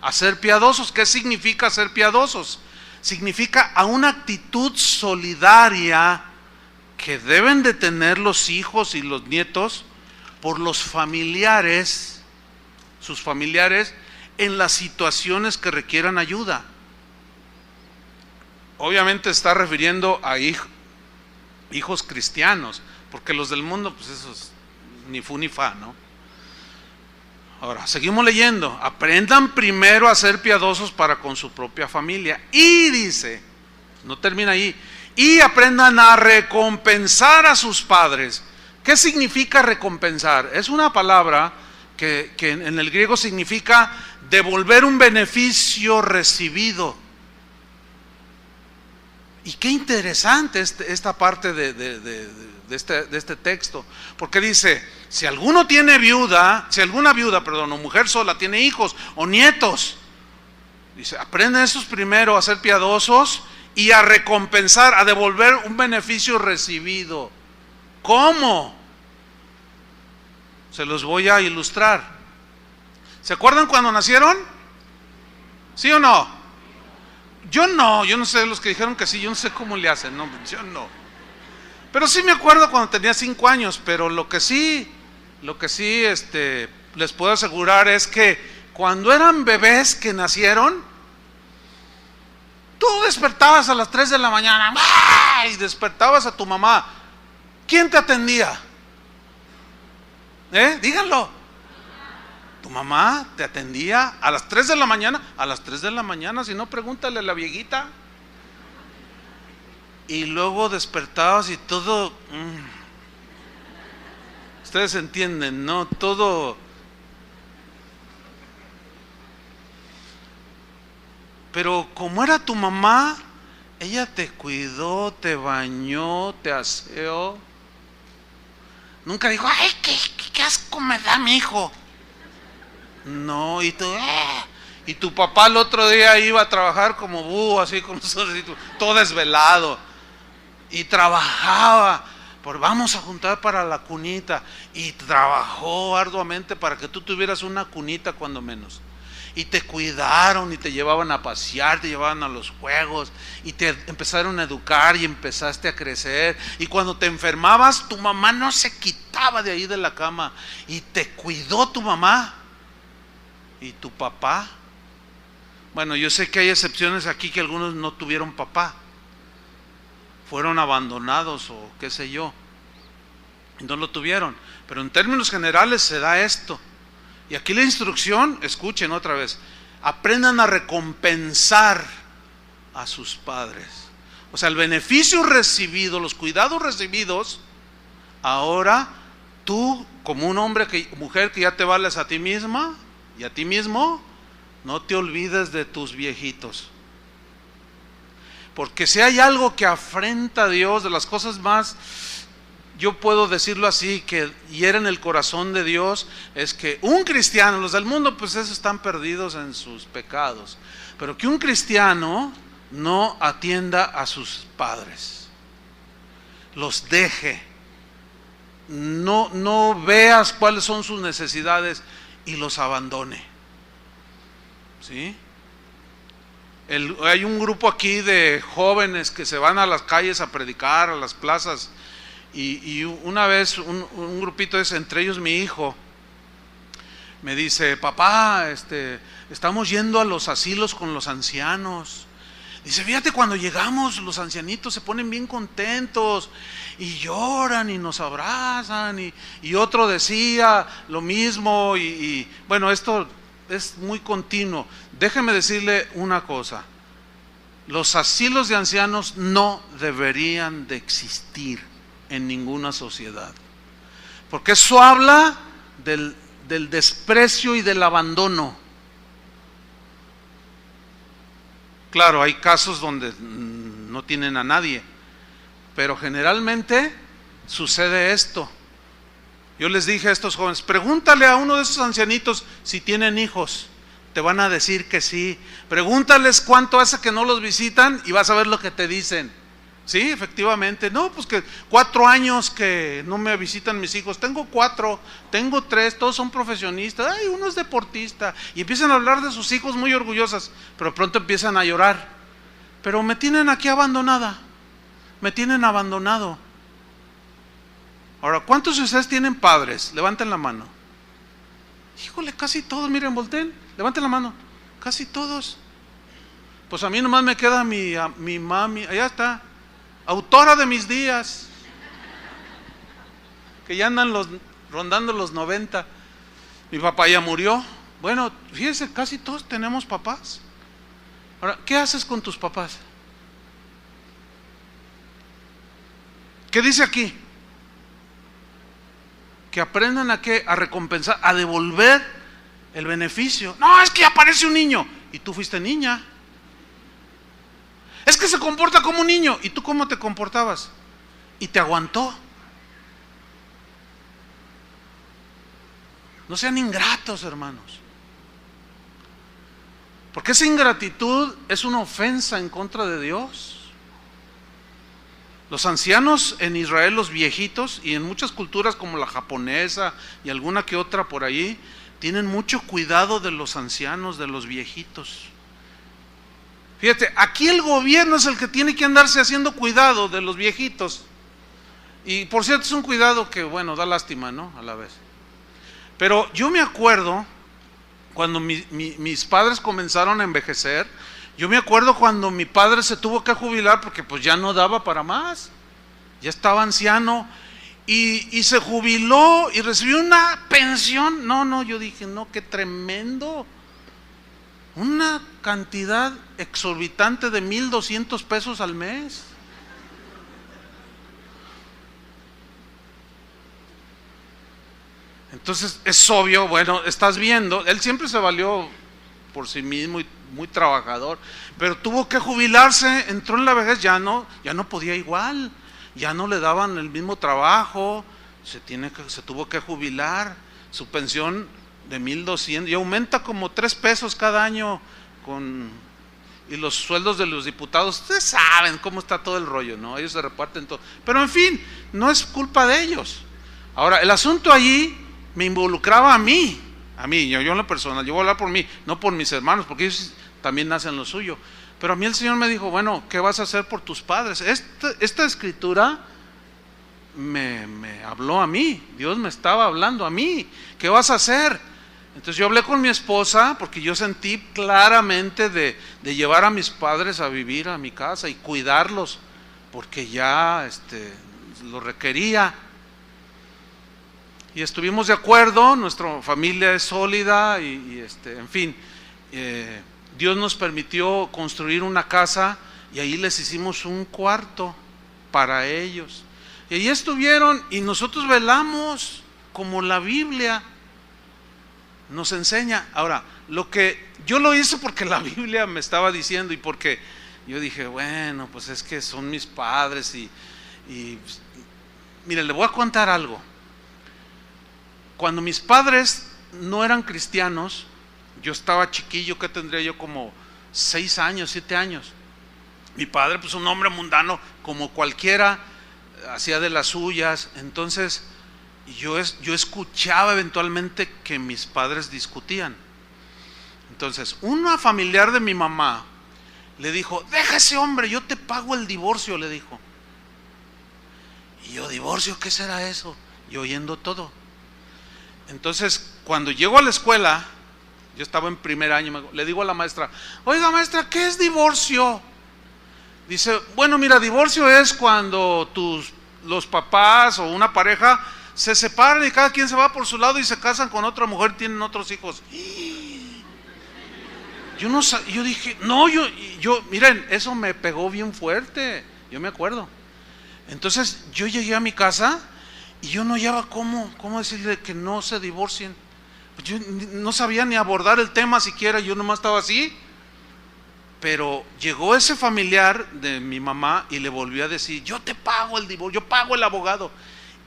A ser piadosos. ¿Qué significa ser piadosos? Significa a una actitud solidaria que deben de tener los hijos y los nietos por los familiares, sus familiares, en las situaciones que requieran ayuda. Obviamente está refiriendo a hijos cristianos, porque los del mundo, pues esos ni fu ni fa, ¿no? Ahora, seguimos leyendo. Aprendan primero a ser piadosos para con su propia familia. Y dice, no termina ahí, y aprendan a recompensar a sus padres. ¿Qué significa recompensar? Es una palabra que en el griego significa devolver un beneficio recibido. Y qué interesante esta parte de este texto, porque dice, si alguna viuda, o mujer sola tiene hijos o nietos, dice, aprenden esos primero a ser piadosos y a recompensar, a devolver un beneficio recibido. ¿Cómo? Se los voy a ilustrar. ¿Se acuerdan cuando nacieron? ¿Sí o no? Yo no sé, los que dijeron que sí, yo no sé cómo le hacen, no, yo no. Pero sí me acuerdo cuando tenía 5 años, pero lo que sí, les puedo asegurar es que cuando eran bebés que nacieron, tú despertabas a las 3 de la mañana, ¡ah!, y despertabas a tu mamá. ¿Quién te atendía? Díganlo. ¿Tu mamá te atendía a las 3 de la mañana? A las 3 de la mañana, si no, pregúntale a la viejita. Y luego despertabas y todo, ustedes entienden, ¿no? Todo. Pero como era tu mamá, ella te cuidó, te bañó, te aseó. Nunca dijo, ay, qué asco me da mi hijo. No, y tu papá el otro día iba a trabajar como búho, así como todo desvelado. Y trabajaba, vamos a juntar para la cunita. Y trabajó arduamente para que tú tuvieras una cunita cuando menos. Y te cuidaron y te llevaban a pasear, te llevaban a los juegos y te empezaron a educar y empezaste a crecer. Y cuando te enfermabas, tu mamá no se quitaba de ahí de la cama y te cuidó tu mamá. ¿Y tu papá? Bueno, yo sé que hay excepciones aquí, que algunos no tuvieron papá, fueron abandonados o qué sé yo, y no lo tuvieron. Pero en términos generales se da esto. Y aquí la instrucción, escuchen otra vez, aprendan a recompensar a sus padres. O sea, el beneficio recibido, los cuidados recibidos, ahora tú, como un hombre, mujer que ya te vales a ti misma y a ti mismo, no te olvides de tus viejitos. Porque si hay algo que afrenta a Dios, de las cosas más, yo puedo decirlo así, que hieren el corazón de Dios, es que un cristiano, los del mundo pues esos están perdidos en sus pecados, pero que un cristiano no atienda a sus padres, los deje, no veas cuáles son sus necesidades y los abandone. ¿Sí? Hay un grupo aquí de jóvenes que se van a las calles a predicar, a las plazas, y una vez un grupito, entre ellos mi hijo, me dice, papá, estamos yendo a los asilos con los ancianos. Dice, fíjate, cuando llegamos los ancianitos se ponen bien contentos y lloran y nos abrazan, y otro decía lo mismo, y bueno, esto es muy continuo. Déjeme decirle una cosa, los asilos de ancianos no deberían de existir en ninguna sociedad, porque eso habla del desprecio y del abandono. Claro, hay casos donde no tienen a nadie, pero generalmente sucede esto. Yo les dije a estos jóvenes, pregúntale a uno de esos ancianitos si tienen hijos, te van a decir que sí. Pregúntales cuánto hace que no los visitan y vas a ver lo que te dicen. Sí, efectivamente, no, pues que 4 años que no me visitan mis hijos, tengo 4, tengo 3, todos son profesionistas, ay, uno es deportista, y empiezan a hablar de sus hijos muy orgullosas, pero pronto empiezan a llorar, pero me tienen aquí abandonada, me tienen abandonado. Ahora, ¿cuántos de ustedes tienen padres? Levanten la mano. Híjole, casi todos, miren, volteen, levanten la mano, casi todos. Pues a mí nomás me queda mi mami, allá está, autora de mis días, que ya andan rondando los 90. Mi papá ya murió. Bueno, fíjense, casi todos tenemos papás. Ahora, ¿qué haces con tus papás? ¿Qué dice aquí? Que aprendan a qué, a recompensar, a devolver el beneficio. No, es que aparece un niño y tú fuiste niña. Es que se comporta como un niño. ¿Y tú cómo te comportabas? Y te aguantó. No sean ingratos, hermanos. Porque esa ingratitud es una ofensa en contra de Dios. Los ancianos en Israel, los viejitos, y en muchas culturas como la japonesa y alguna que otra por ahí, tienen mucho cuidado de los ancianos, de los viejitos. Fíjate, aquí el gobierno es el que tiene que andarse haciendo cuidado de los viejitos. Y por cierto, es un cuidado que, bueno, da lástima, ¿no? A la vez. Pero yo me acuerdo cuando mis padres comenzaron a envejecer. Yo me acuerdo cuando mi padre se tuvo que jubilar porque pues ya no daba para más. Ya estaba anciano y se jubiló y recibió una pensión. No, yo dije, no, qué tremendo. Una cantidad exorbitante de 1,200 pesos al mes. Entonces es obvio, bueno, estás viendo, él siempre se valió por sí mismo y muy trabajador, pero tuvo que jubilarse, entró en la vejez, ya no podía igual, ya no le daban el mismo trabajo, se tuvo que jubilar, su pensión de 1,200 y aumenta como 3 pesos cada año y los sueldos de los diputados, ustedes saben cómo está todo el rollo, ¿no? Ellos se reparten todo, pero en fin, no es culpa de ellos. Ahora, el asunto allí me involucraba a mí, yo en lo personal, yo voy a hablar por mí, no por mis hermanos, porque ellos también hacen lo suyo. Pero a mí el Señor me dijo, bueno, ¿qué vas a hacer por tus padres? Esta escritura me habló a mí, Dios me estaba hablando a mí, ¿qué vas a hacer? Entonces yo hablé con mi esposa, porque yo sentí claramente de llevar a mis padres a vivir a mi casa y cuidarlos, porque ya lo requería. Y estuvimos de acuerdo, nuestra familia es sólida en fin, Dios nos permitió construir una casa y ahí les hicimos un cuarto para ellos. Y ahí estuvieron y nosotros velamos como la Biblia nos enseña. Ahora, yo lo hice porque la Biblia me estaba diciendo y porque yo dije, bueno, pues es que son mis padres y mire, le voy a contar algo. Cuando mis padres no eran cristianos, yo estaba chiquillo, que tendría yo como 6 años, 7 años. Mi padre, pues un hombre mundano, como cualquiera, hacía de las suyas. Entonces, yo escuchaba eventualmente que mis padres discutían. Entonces, una familiar de mi mamá le dijo, deja ese hombre, yo te pago el divorcio, le dijo. Y yo, ¿divorcio? ¿Qué será eso? Y oyendo todo. Entonces, cuando llego a la escuela, yo estaba en primer año, le digo a la maestra, oiga maestra, ¿qué es divorcio? Dice, bueno, mira, divorcio es cuando los papás o una pareja se separan y cada quien se va por su lado y se casan con otra mujer y tienen otros hijos. Yo dije, no, miren, eso me pegó bien fuerte, yo me acuerdo. Entonces, yo llegué a mi casa y yo no hallaba cómo decirle que no se divorcien. Yo no sabía ni abordar el tema siquiera, yo nomás estaba así. Pero llegó ese familiar de mi mamá y le volvió a decir, yo te pago el divorcio, yo pago el abogado.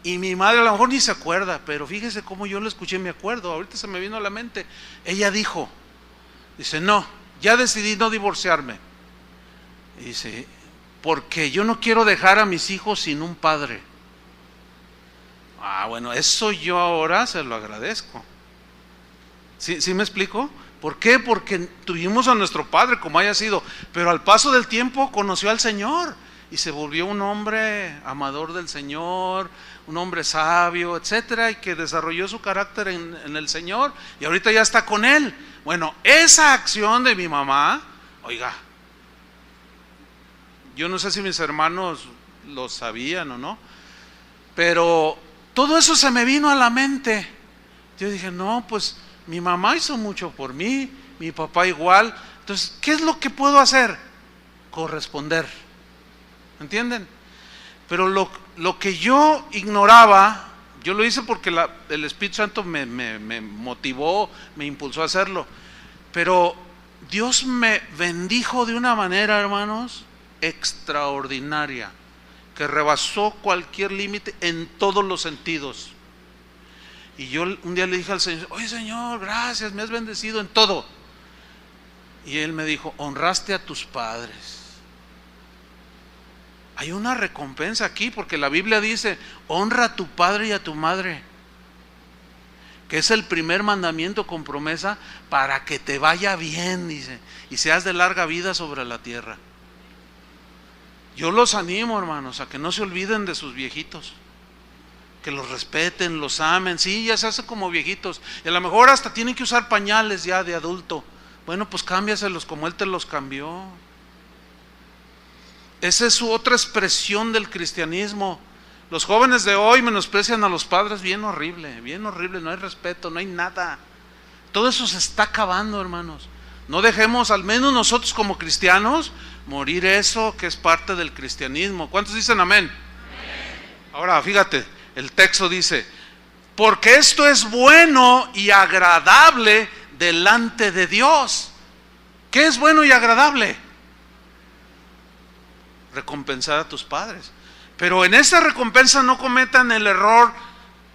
Y mi madre a lo mejor ni se acuerda, pero fíjese cómo yo lo escuché, me acuerdo, ahorita se me vino a la mente. Ella dice, no, ya decidí no divorciarme. Y dice, porque yo no quiero dejar a mis hijos sin un padre. Bueno, eso yo ahora se lo agradezco. ¿Sí me explico? ¿Por qué? Porque tuvimos a nuestro padre, como haya sido, pero al paso del tiempo conoció al Señor y se volvió un hombre amador del Señor, un hombre sabio, etcétera, y que desarrolló su carácter en el Señor y ahorita ya está con Él. Bueno, esa acción de mi mamá, oiga, yo no sé si mis hermanos lo sabían o no, pero todo eso se me vino a la mente. Yo dije, no, pues mi mamá hizo mucho por mí, mi papá igual. Entonces, ¿qué es lo que puedo hacer? Corresponder. ¿Entienden? Pero lo que yo ignoraba, yo lo hice porque el Espíritu Santo me motivó, me impulsó a hacerlo. Pero Dios me bendijo de una manera, hermanos, extraordinaria, que rebasó cualquier límite en todos los sentidos. Y yo un día le dije al Señor, oye Señor, gracias, me has bendecido en todo. Y Él me dijo, honraste a tus padres. Hay una recompensa aquí, porque la Biblia dice, honra a tu padre y a tu madre. que es el primer mandamiento con promesa para que te vaya bien, dice, y seas de larga vida sobre la tierra. Yo los animo, hermanos, a que no se olviden de sus viejitos, que los respeten, los amen. Sí, ya se hacen como viejitos, y a lo mejor hasta tienen que usar pañales ya de adulto. Bueno, pues cámbiaselos como Él te los cambió. Esa es su otra expresión del cristianismo. Los jóvenes de hoy menosprecian a los padres bien horrible, no hay respeto, no hay nada. Todo eso se está acabando, hermanos. No dejemos, al menos nosotros como cristianos, morir eso que es parte del cristianismo. ¿Cuántos dicen amén? Amén. Ahora, fíjate, el texto dice, porque esto es bueno y agradable delante de Dios. ¿Qué es bueno y agradable? Recompensar a tus padres. Pero en esa recompensa no cometan el error,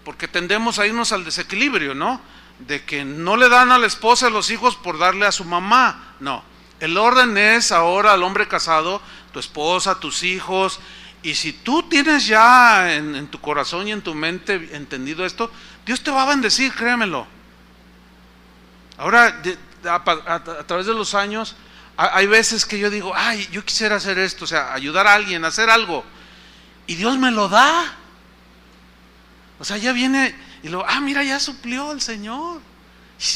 porque tendemos a irnos al desequilibrio, ¿no? De que no le dan a la esposa a los hijos por darle a su mamá. No, el orden es ahora al hombre casado, tu esposa, tus hijos. Y si tú tienes ya en tu corazón y en tu mente entendido esto, Dios te va a bendecir, créemelo. Ahora, a través de los años, hay veces que yo digo, ay, yo quisiera hacer esto, o sea, ayudar a alguien, hacer algo. Y Dios me lo da. O sea, ya viene y luego, mira, ya suplió el Señor.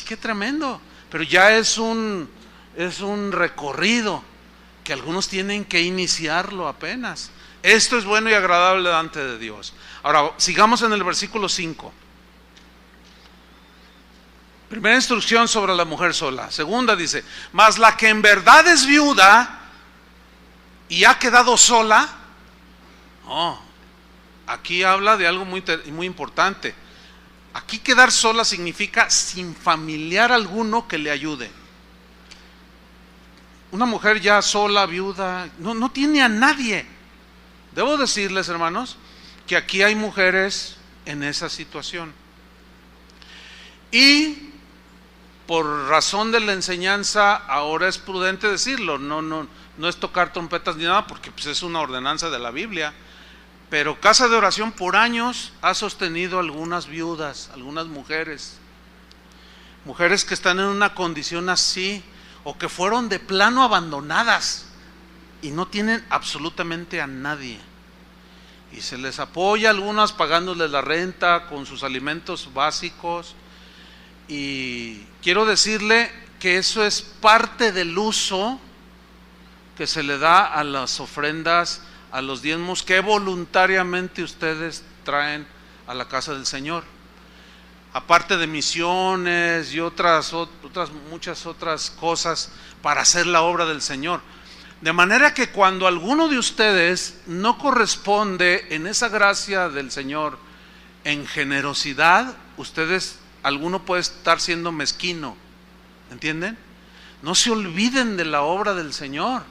Qué tremendo. Pero ya es un recorrido que algunos tienen que iniciarlo apenas. Esto es bueno y agradable delante de Dios. Ahora, sigamos en el versículo 5. Primera instrucción sobre la mujer sola. Segunda dice, mas la que en verdad es viuda y ha quedado sola. No, aquí habla de algo muy importante. Aquí quedar sola significa sin familiar alguno que le ayude. Una mujer ya sola, viuda, no tiene a nadie. Debo decirles, hermanos, que aquí hay mujeres en esa situación. Y por razón de la enseñanza, ahora es prudente decirlo. No es tocar trompetas ni nada, porque pues es una ordenanza de la Biblia. Pero Casa de Oración por años ha sostenido algunas viudas, algunas mujeres que están en una condición así, o que fueron de plano abandonadas y no tienen absolutamente a nadie. Y se les apoya, algunas pagándoles la renta con sus alimentos básicos. Y quiero decirle que eso es parte del uso que se le da a las ofrendas, a los diezmos que voluntariamente ustedes traen a la casa del Señor, aparte de misiones y muchas otras cosas para hacer la obra del Señor. De manera que cuando alguno de ustedes no corresponde en esa gracia del Señor en generosidad, alguno puede estar siendo mezquino, ¿entienden? No se olviden de la obra del Señor.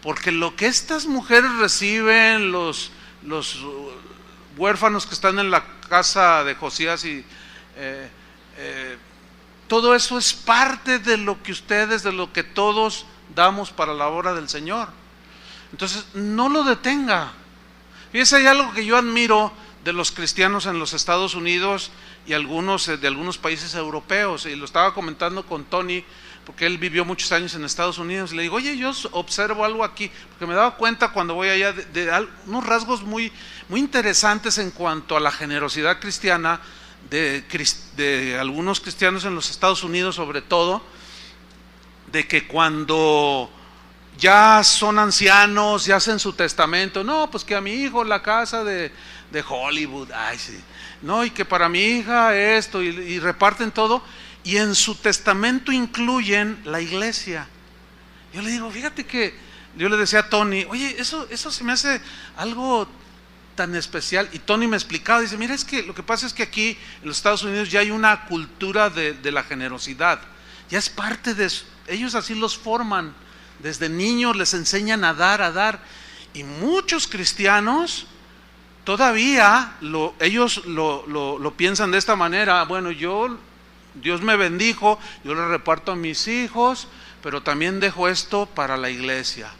Porque lo que estas mujeres reciben, los huérfanos que están en la casa de Josías, y todo eso es parte de lo que todos damos para la obra del Señor. Entonces, no lo detenga. Fíjese, hay algo que yo admiro de los cristianos en los Estados Unidos y de algunos países europeos, y lo estaba comentando con Tony, porque él vivió muchos años en Estados Unidos. Le digo, oye, yo observo algo aquí, porque me daba cuenta cuando voy allá de unos rasgos muy interesantes en cuanto a la generosidad cristiana de algunos cristianos en los Estados Unidos, sobre todo, de que cuando ya son ancianos, ya hacen su testamento, no, pues que a mi hijo la casa de Hollywood, ay sí, no, y que para mi hija esto, y reparten todo. Y en su testamento incluyen la iglesia. Yo le digo, fíjate que yo le decía a Tony, oye, eso se me hace algo tan especial. Y Tony me explicaba, dice, mira, es que lo que pasa es que aquí en los Estados Unidos ya hay una cultura de la generosidad. Ya es parte de eso. Ellos así los forman. Desde niños les enseñan a dar. Y muchos cristianos todavía ellos lo piensan de esta manera. Bueno, Dios me bendijo, yo le reparto a mis hijos, pero también dejo esto para la iglesia,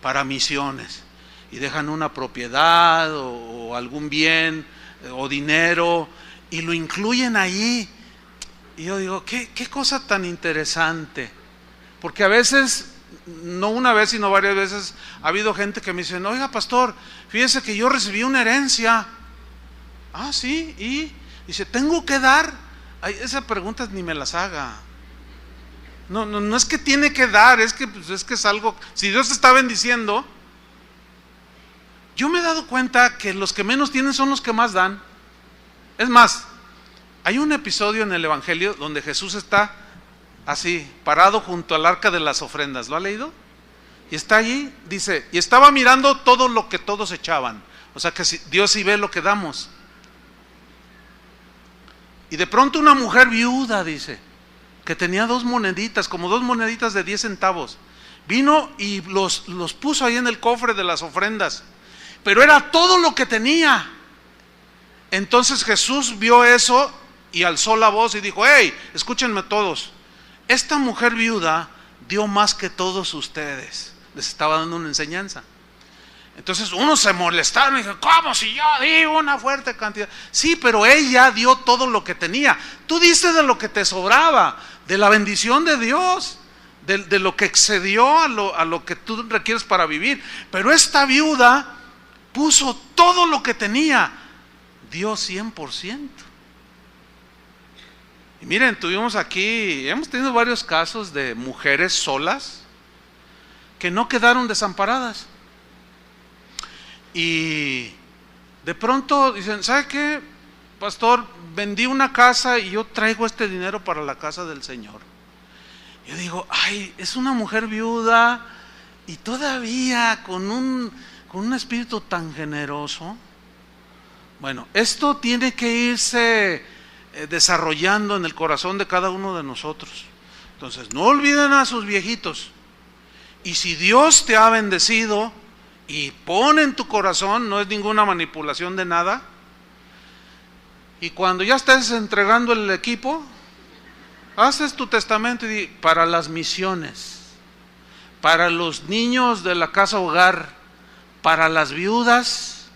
para misiones. Y dejan una propiedad o algún bien o dinero y lo incluyen ahí. Y yo digo, qué cosa tan interesante. Porque a veces, no una vez, sino varias veces, ha habido gente que me dice, oiga pastor, fíjese que yo recibí una herencia. Ah, sí, y dice, ¿tengo que dar? Ay, esas preguntas ni me las haga. No es que tiene que dar, es que es algo, si Dios te está bendiciendo. Yo me he dado cuenta que los que menos tienen son los que más dan. Es más, hay un episodio en el Evangelio donde Jesús está así, parado junto al arca de las ofrendas. ¿Lo ha leído? Y está allí, dice, y estaba mirando todo lo que todos echaban. O sea que Dios sí ve lo que damos. Y de pronto una mujer viuda, dice, que tenía 2 moneditas, como 2 moneditas de 10 centavos, vino y los puso ahí en el cofre de las ofrendas. Pero era todo lo que tenía. Entonces Jesús vio eso y alzó la voz y dijo, hey, escúchenme todos, esta mujer viuda dio más que todos ustedes. Les estaba dando una enseñanza. Entonces unos se molestaron y dijeron, ¿cómo si yo di una fuerte cantidad? Sí, pero ella dio todo lo que tenía. Tú diste de lo que te sobraba, de la bendición de Dios, de lo que excedió a lo que tú requieres para vivir. Pero esta viuda puso todo lo que tenía, dio 100%. Y miren, hemos tenido varios casos de mujeres solas que no quedaron desamparadas. Y de pronto dicen, ¿sabe qué, pastor? Vendí una casa y yo traigo este dinero para la casa del Señor. Yo digo, ay, es una mujer viuda y todavía con un espíritu tan generoso. Bueno, esto tiene que irse desarrollando en el corazón de cada uno de nosotros. Entonces, no olviden a sus viejitos. Y si Dios te ha bendecido y pone en tu corazón, no es ninguna manipulación de nada, y cuando ya estés entregando el equipo, haces tu testamento y di, para las misiones, para los niños de la casa hogar, para las viudas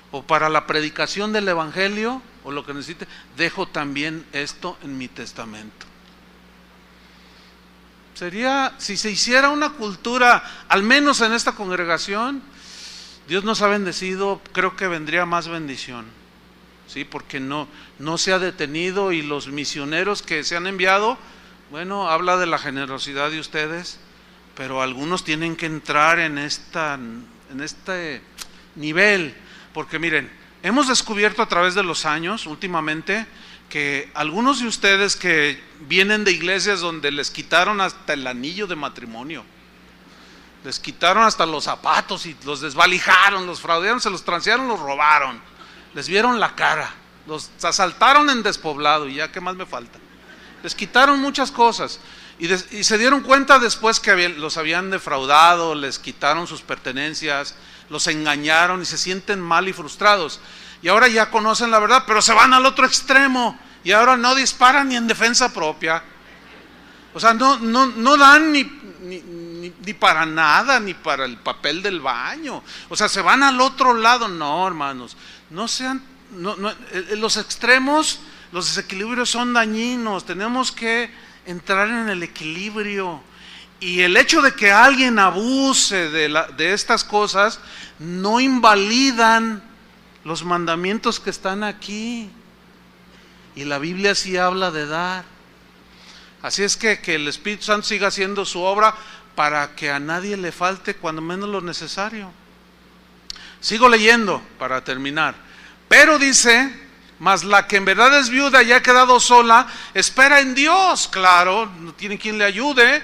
o para la predicación del evangelio o lo que necesite, dejo también esto en mi testamento. Sería, si se hiciera una cultura, al menos en esta congregación, Dios nos ha bendecido, creo que vendría más bendición, ¿sí? Porque no se ha detenido, y los misioneros que se han enviado, bueno, habla de la generosidad de ustedes, pero algunos tienen que entrar en este nivel, porque miren, hemos descubierto a través de los años, últimamente, que algunos de ustedes que vienen de iglesias donde les quitaron hasta el anillo de matrimonio, les quitaron hasta los zapatos y los desvalijaron, los fraudearon, se los transearon, los robaron, les vieron la cara, los asaltaron en despoblado, y ya qué más me falta, les quitaron muchas cosas, y se dieron cuenta después que los habían defraudado, les quitaron sus pertenencias, los engañaron y se sienten mal y frustrados. Y ahora ya conocen la verdad, pero se van al otro extremo y ahora no disparan ni en defensa propia. O sea, no dan ni para nada, ni para el papel del baño. O sea, se van al otro lado. No, hermanos, los extremos, los desequilibrios son dañinos. Tenemos que entrar en el equilibrio. Y el hecho de que alguien abuse de estas cosas no invalidan los mandamientos que están aquí. Y la Biblia sí habla de dar. Así es que el Espíritu Santo siga haciendo su obra para que a nadie le falte cuando menos lo necesario. Sigo leyendo para terminar. Pero dice, mas la que en verdad es viuda y ha quedado sola, espera en Dios. Claro, no tiene quien le ayude,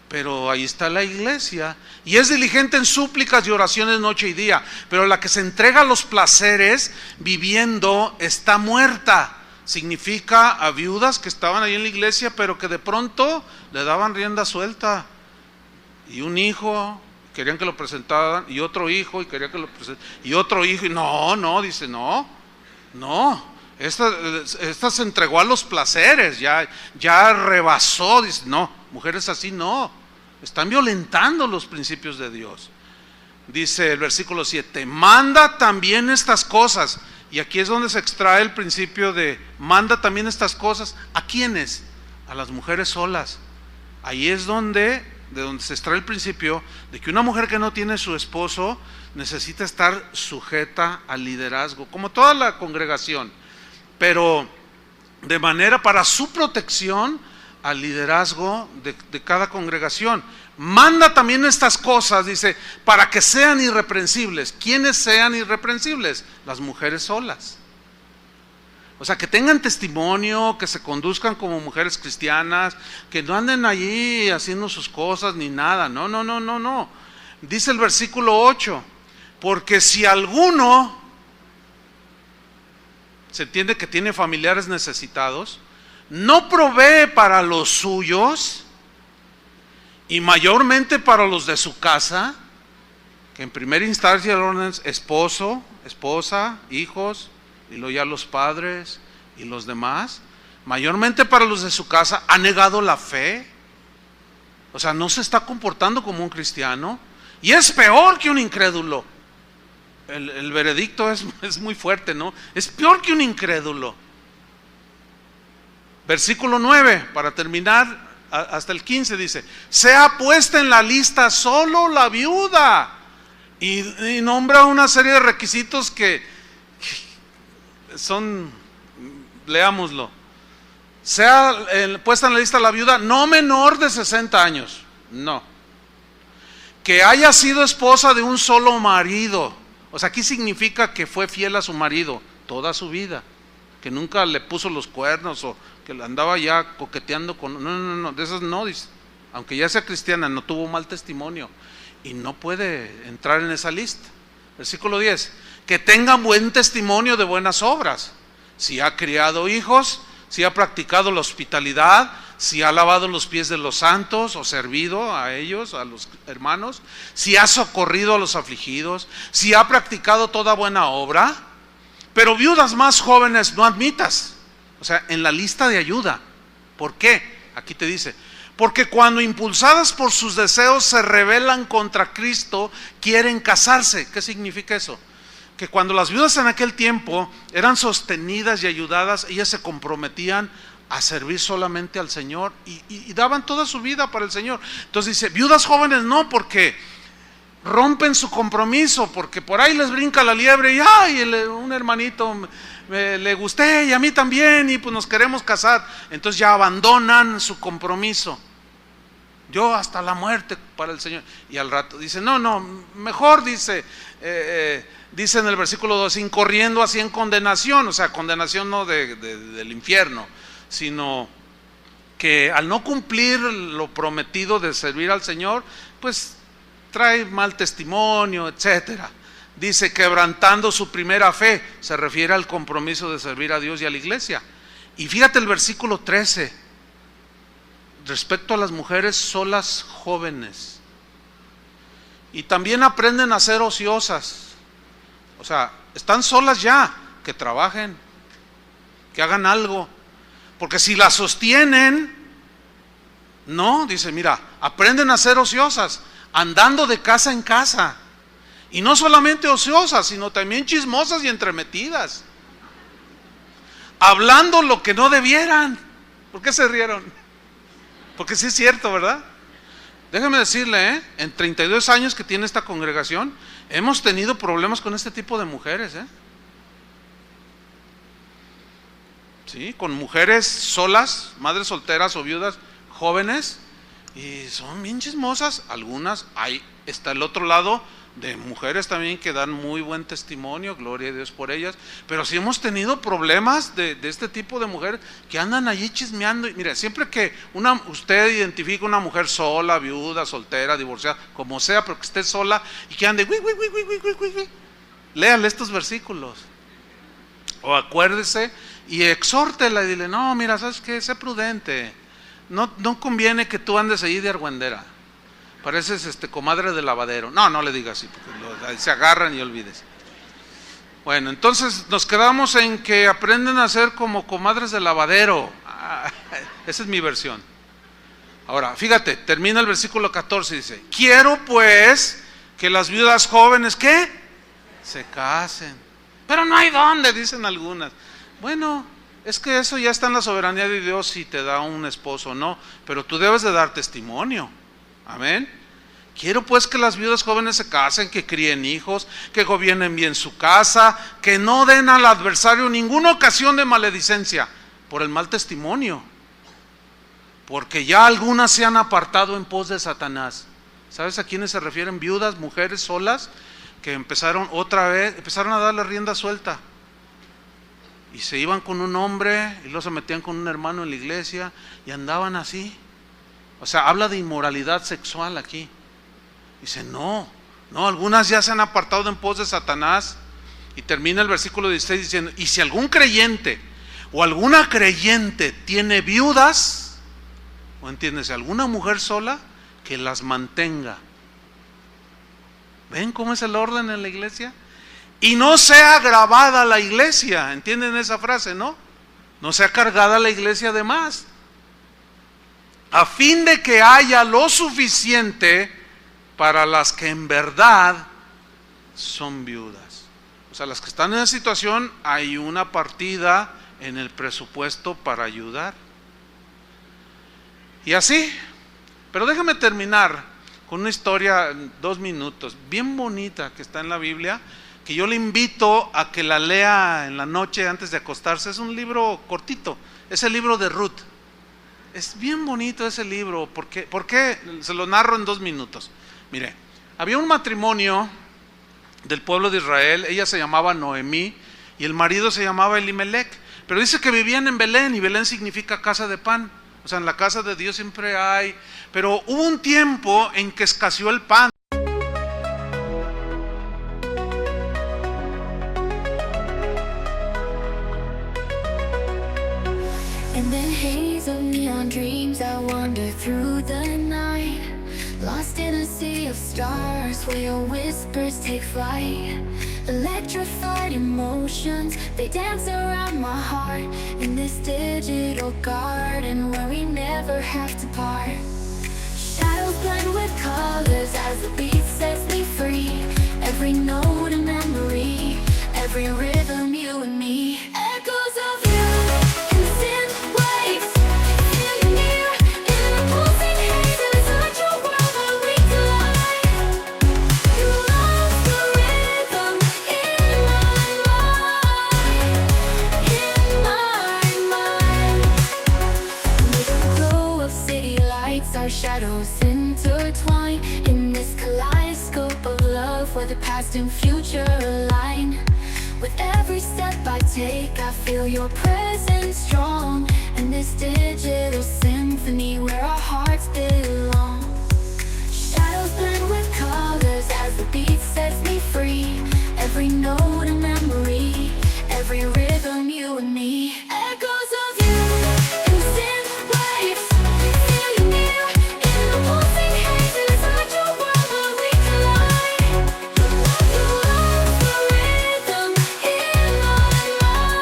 pero ahí está la iglesia, y es diligente en súplicas y oraciones noche y día. Pero la que se entrega a los placeres viviendo está muerta. Significa a viudas que estaban ahí en la iglesia, pero que de pronto le daban rienda suelta, y un hijo querían que lo presentaran, y otro hijo y querían que lo presentaran, y otro hijo, y dice no, esta se entregó a los placeres, ya rebasó, dice no, mujeres así no. Están violentando los principios de Dios. Dice el versículo 7, manda también estas cosas. Y aquí es donde se extrae el principio de manda también estas cosas. ¿A quiénes? A las mujeres solas. Ahí es de donde se extrae el principio de que una mujer que no tiene su esposo necesita estar sujeta al liderazgo, como toda la congregación, pero de manera para su protección al liderazgo de cada congregación. Manda también estas cosas, dice, para que sean irreprensibles. ¿Quiénes sean irreprensibles? Las mujeres solas. O sea, que tengan testimonio, que se conduzcan como mujeres cristianas, que no anden allí haciendo sus cosas ni nada. No. Dice el versículo 8, porque si alguno, se entiende que tiene familiares necesitados, no provee para los suyos, y mayormente para los de su casa, que en primera instancia es esposo, esposa, hijos, y luego ya los padres y los demás, mayormente para los de su casa, ha negado la fe. O sea, no se está comportando como un cristiano, y es peor que un incrédulo. El veredicto es muy fuerte, ¿no? Es peor que un incrédulo. Versículo 9, para terminar, hasta el 15 dice, sea puesta en la lista solo la viuda, y nombra una serie de requisitos que son, leámoslo, sea puesta en la lista la viuda no menor de 60 años, no, que haya sido esposa de un solo marido. O sea, aquí significa que fue fiel a su marido toda su vida, que nunca le puso los cuernos o que andaba ya coqueteando con... No, de esas no, dice. Aunque ya sea cristiana, no tuvo mal testimonio y no puede entrar en esa lista. Versículo 10, que tengan buen testimonio de buenas obras, si ha criado hijos, si ha practicado la hospitalidad, si ha lavado los pies de los santos o servido a ellos, a los hermanos, si ha socorrido a los afligidos, si ha practicado toda buena obra. Pero viudas más jóvenes no admitas, o sea, en la lista de ayuda. ¿Por qué? Aquí te dice, porque cuando impulsadas por sus deseos se rebelan contra Cristo, quieren casarse. ¿Qué significa eso? Que cuando las viudas en aquel tiempo eran sostenidas y ayudadas, ellas se comprometían a servir solamente al Señor y daban toda su vida para el Señor. Entonces dice, viudas jóvenes no, porque rompen su compromiso, porque por ahí les brinca la liebre y ¡ay! Un hermanito le gusté y a mí también y pues nos queremos casar. Entonces ya abandonan su compromiso. Yo hasta la muerte para el Señor. Y al rato dice, no, mejor dice en el versículo 2, incorriendo así en condenación. O sea, condenación no del infierno, sino que al no cumplir lo prometido de servir al Señor, pues trae mal testimonio, etcétera. Dice, quebrantando su primera fe, se refiere al compromiso de servir a Dios y a la iglesia. Y fíjate el versículo 13, respecto a las mujeres solas jóvenes. Y también aprenden a ser ociosas. O sea, están solas ya, que trabajen, que hagan algo. Porque si las sostienen, no, dice, mira, aprenden a ser ociosas, andando de casa en casa. Y no solamente ociosas, sino también chismosas y entremetidas, hablando lo que no debieran. ¿Por qué se rieron? Porque sí es cierto, ¿verdad? Déjeme decirle, en 32 años que tiene esta congregación, hemos tenido problemas con este tipo de mujeres, Sí, con mujeres solas, madres solteras o viudas jóvenes, y son bien chismosas. Algunas, ahí está el otro lado de mujeres también que dan muy buen testimonio, gloria a Dios por ellas, pero sí hemos tenido problemas de este tipo de mujeres que andan allí chismeando. Y mire, siempre que usted identifica una mujer sola, viuda, soltera, divorciada, como sea, pero que esté sola y que ande, léale estos versículos, o acuérdese y exhórtela y dile, no, mira, ¿sabes qué? Sé prudente, no conviene que tú andes allí de argüendera. Pareces comadre de lavadero. No le digas así, porque se agarran y olvides. Bueno, entonces nos quedamos en que aprenden a ser como comadres de lavadero. Esa es mi versión. Ahora, fíjate, termina el versículo 14, dice, quiero pues que las viudas jóvenes, ¿qué? Se casen. Pero no hay dónde, dicen algunas. Bueno, es que eso ya está en la soberanía de Dios si te da un esposo o no, pero tú debes de dar testimonio. Amén. Quiero pues que las viudas jóvenes se casen, que críen hijos, que gobiernen bien su casa, que no den al adversario ninguna ocasión de maledicencia por el mal testimonio, porque ya algunas se han apartado en pos de Satanás. ¿Sabes a quiénes se refieren? Viudas, mujeres solas, que empezaron a darle rienda suelta. Y se iban con un hombre y luego se metían con un hermano en la iglesia y andaban así. O sea, habla de inmoralidad sexual aquí. Dice, no, algunas ya se han apartado en pos de Satanás. Y termina el versículo 16 diciendo, y si algún creyente o alguna creyente tiene viudas, o entiendes, alguna mujer sola, que las mantenga. ¿Ven cómo es el orden en la iglesia? Y no sea agravada la iglesia, ¿entienden esa frase, no? No sea cargada la iglesia de más, a fin de que haya lo suficiente para las que en verdad son viudas. O sea, las que están en esa situación, hay una partida en el presupuesto para ayudar. Y así, pero déjame terminar con una historia, 2 minutos, bien bonita que está en la Biblia, que yo le invito a que la lea en la noche antes de acostarse. Es un libro cortito, es el libro de Ruth. Es bien bonito ese libro. ¿Por qué? Se lo narro en 2 minutos. Mire, había un matrimonio del pueblo de Israel, ella se llamaba Noemí y el marido se llamaba Elimelech, pero dice que vivían en Belén, y Belén significa casa de pan. O sea, en la casa de Dios siempre hay, pero hubo un tiempo en que escaseó el pan. In the haze of neon dreams, I wander through the night, lost in a sea of stars where your whispers take flight. Electrified emotions, they dance around my heart, in this digital garden where we never have to part. Shadows blend with colors as the beat sets me free. Every note a memory, every rhythm you and me. Echoes of you in synth waves, feel you near in the pulsing haze. It's such a world where we collide. You lost the rhythm in my mind. With the glow of city lights, our shadows intertwine in this kaleidoscope of love where the past and future align. With every step I take, I feel your presence strong, in this digital symphony where our hearts belong. Shadows blend with colors as the beat sets me free. Every note a memory, every rhythm you and me. Echoes of you in synth waves, feel you near in the pulsing haze. It's such a world where we collide. You lost the rhythm in my mind.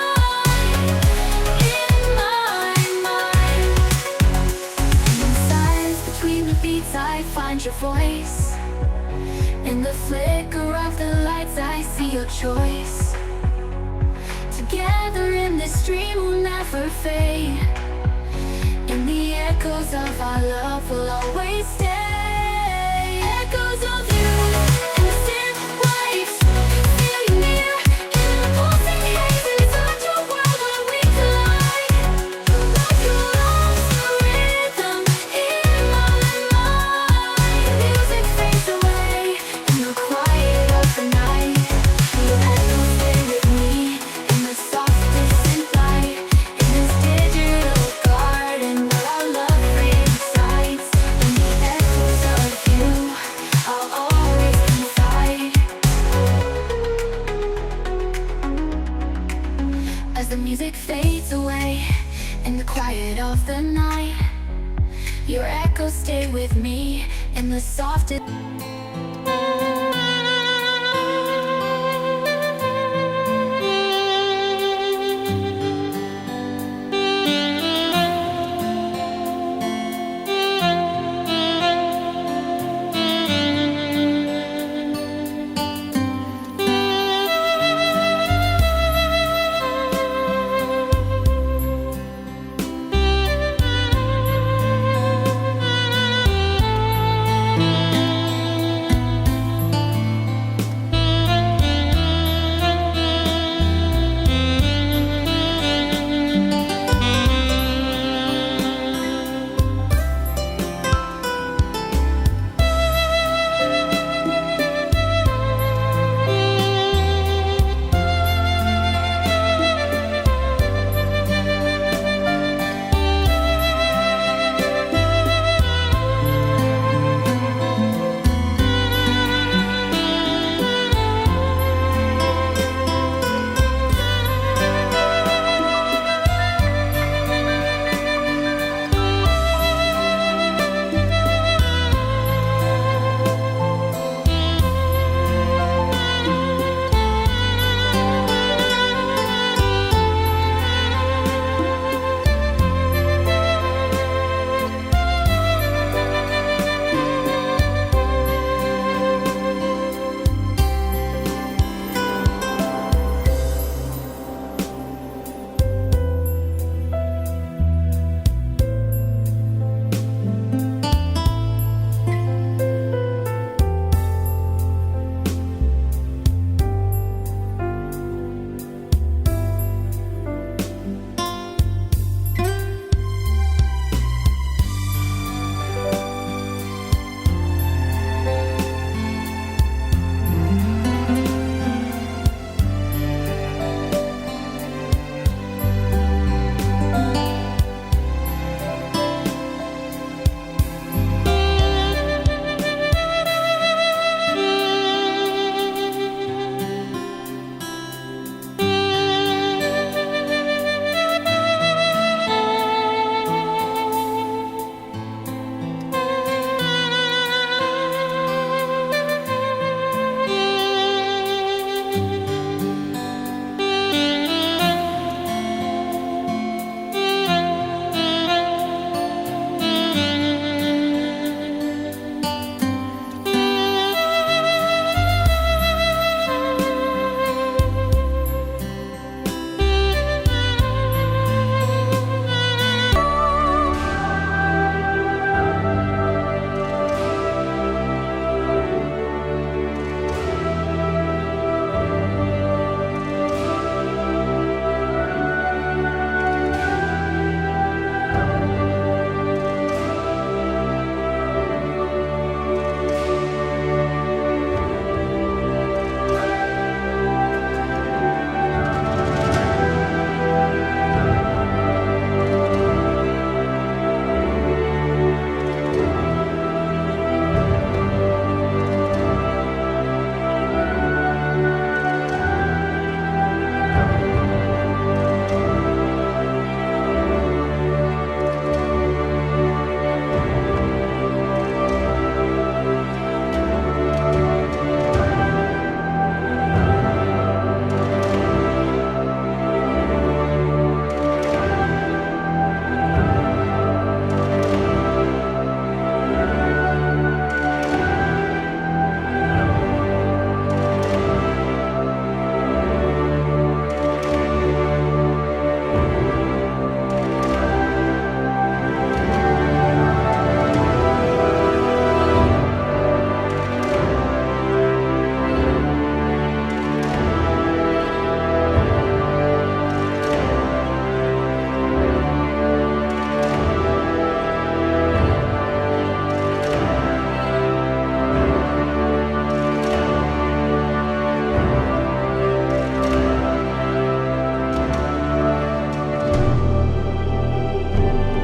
And in silence between the beats, I find your voice. In the flicker of the lights, I see your choice. Together in this dream we'll never fade. In the echoes of our love will always stay. Echoes of you in the synth waves, feel you near in the pulsing haze. It's such a world where we collide. You lost the rhythm in my mind. Music fades away in the quiet of the night. You echo stay with me in the softest light, in this digital garden where our love resides. In the echoes of you, I'll always confide. As the music fades away in the quiet of the night, your echoes stay with me in the softest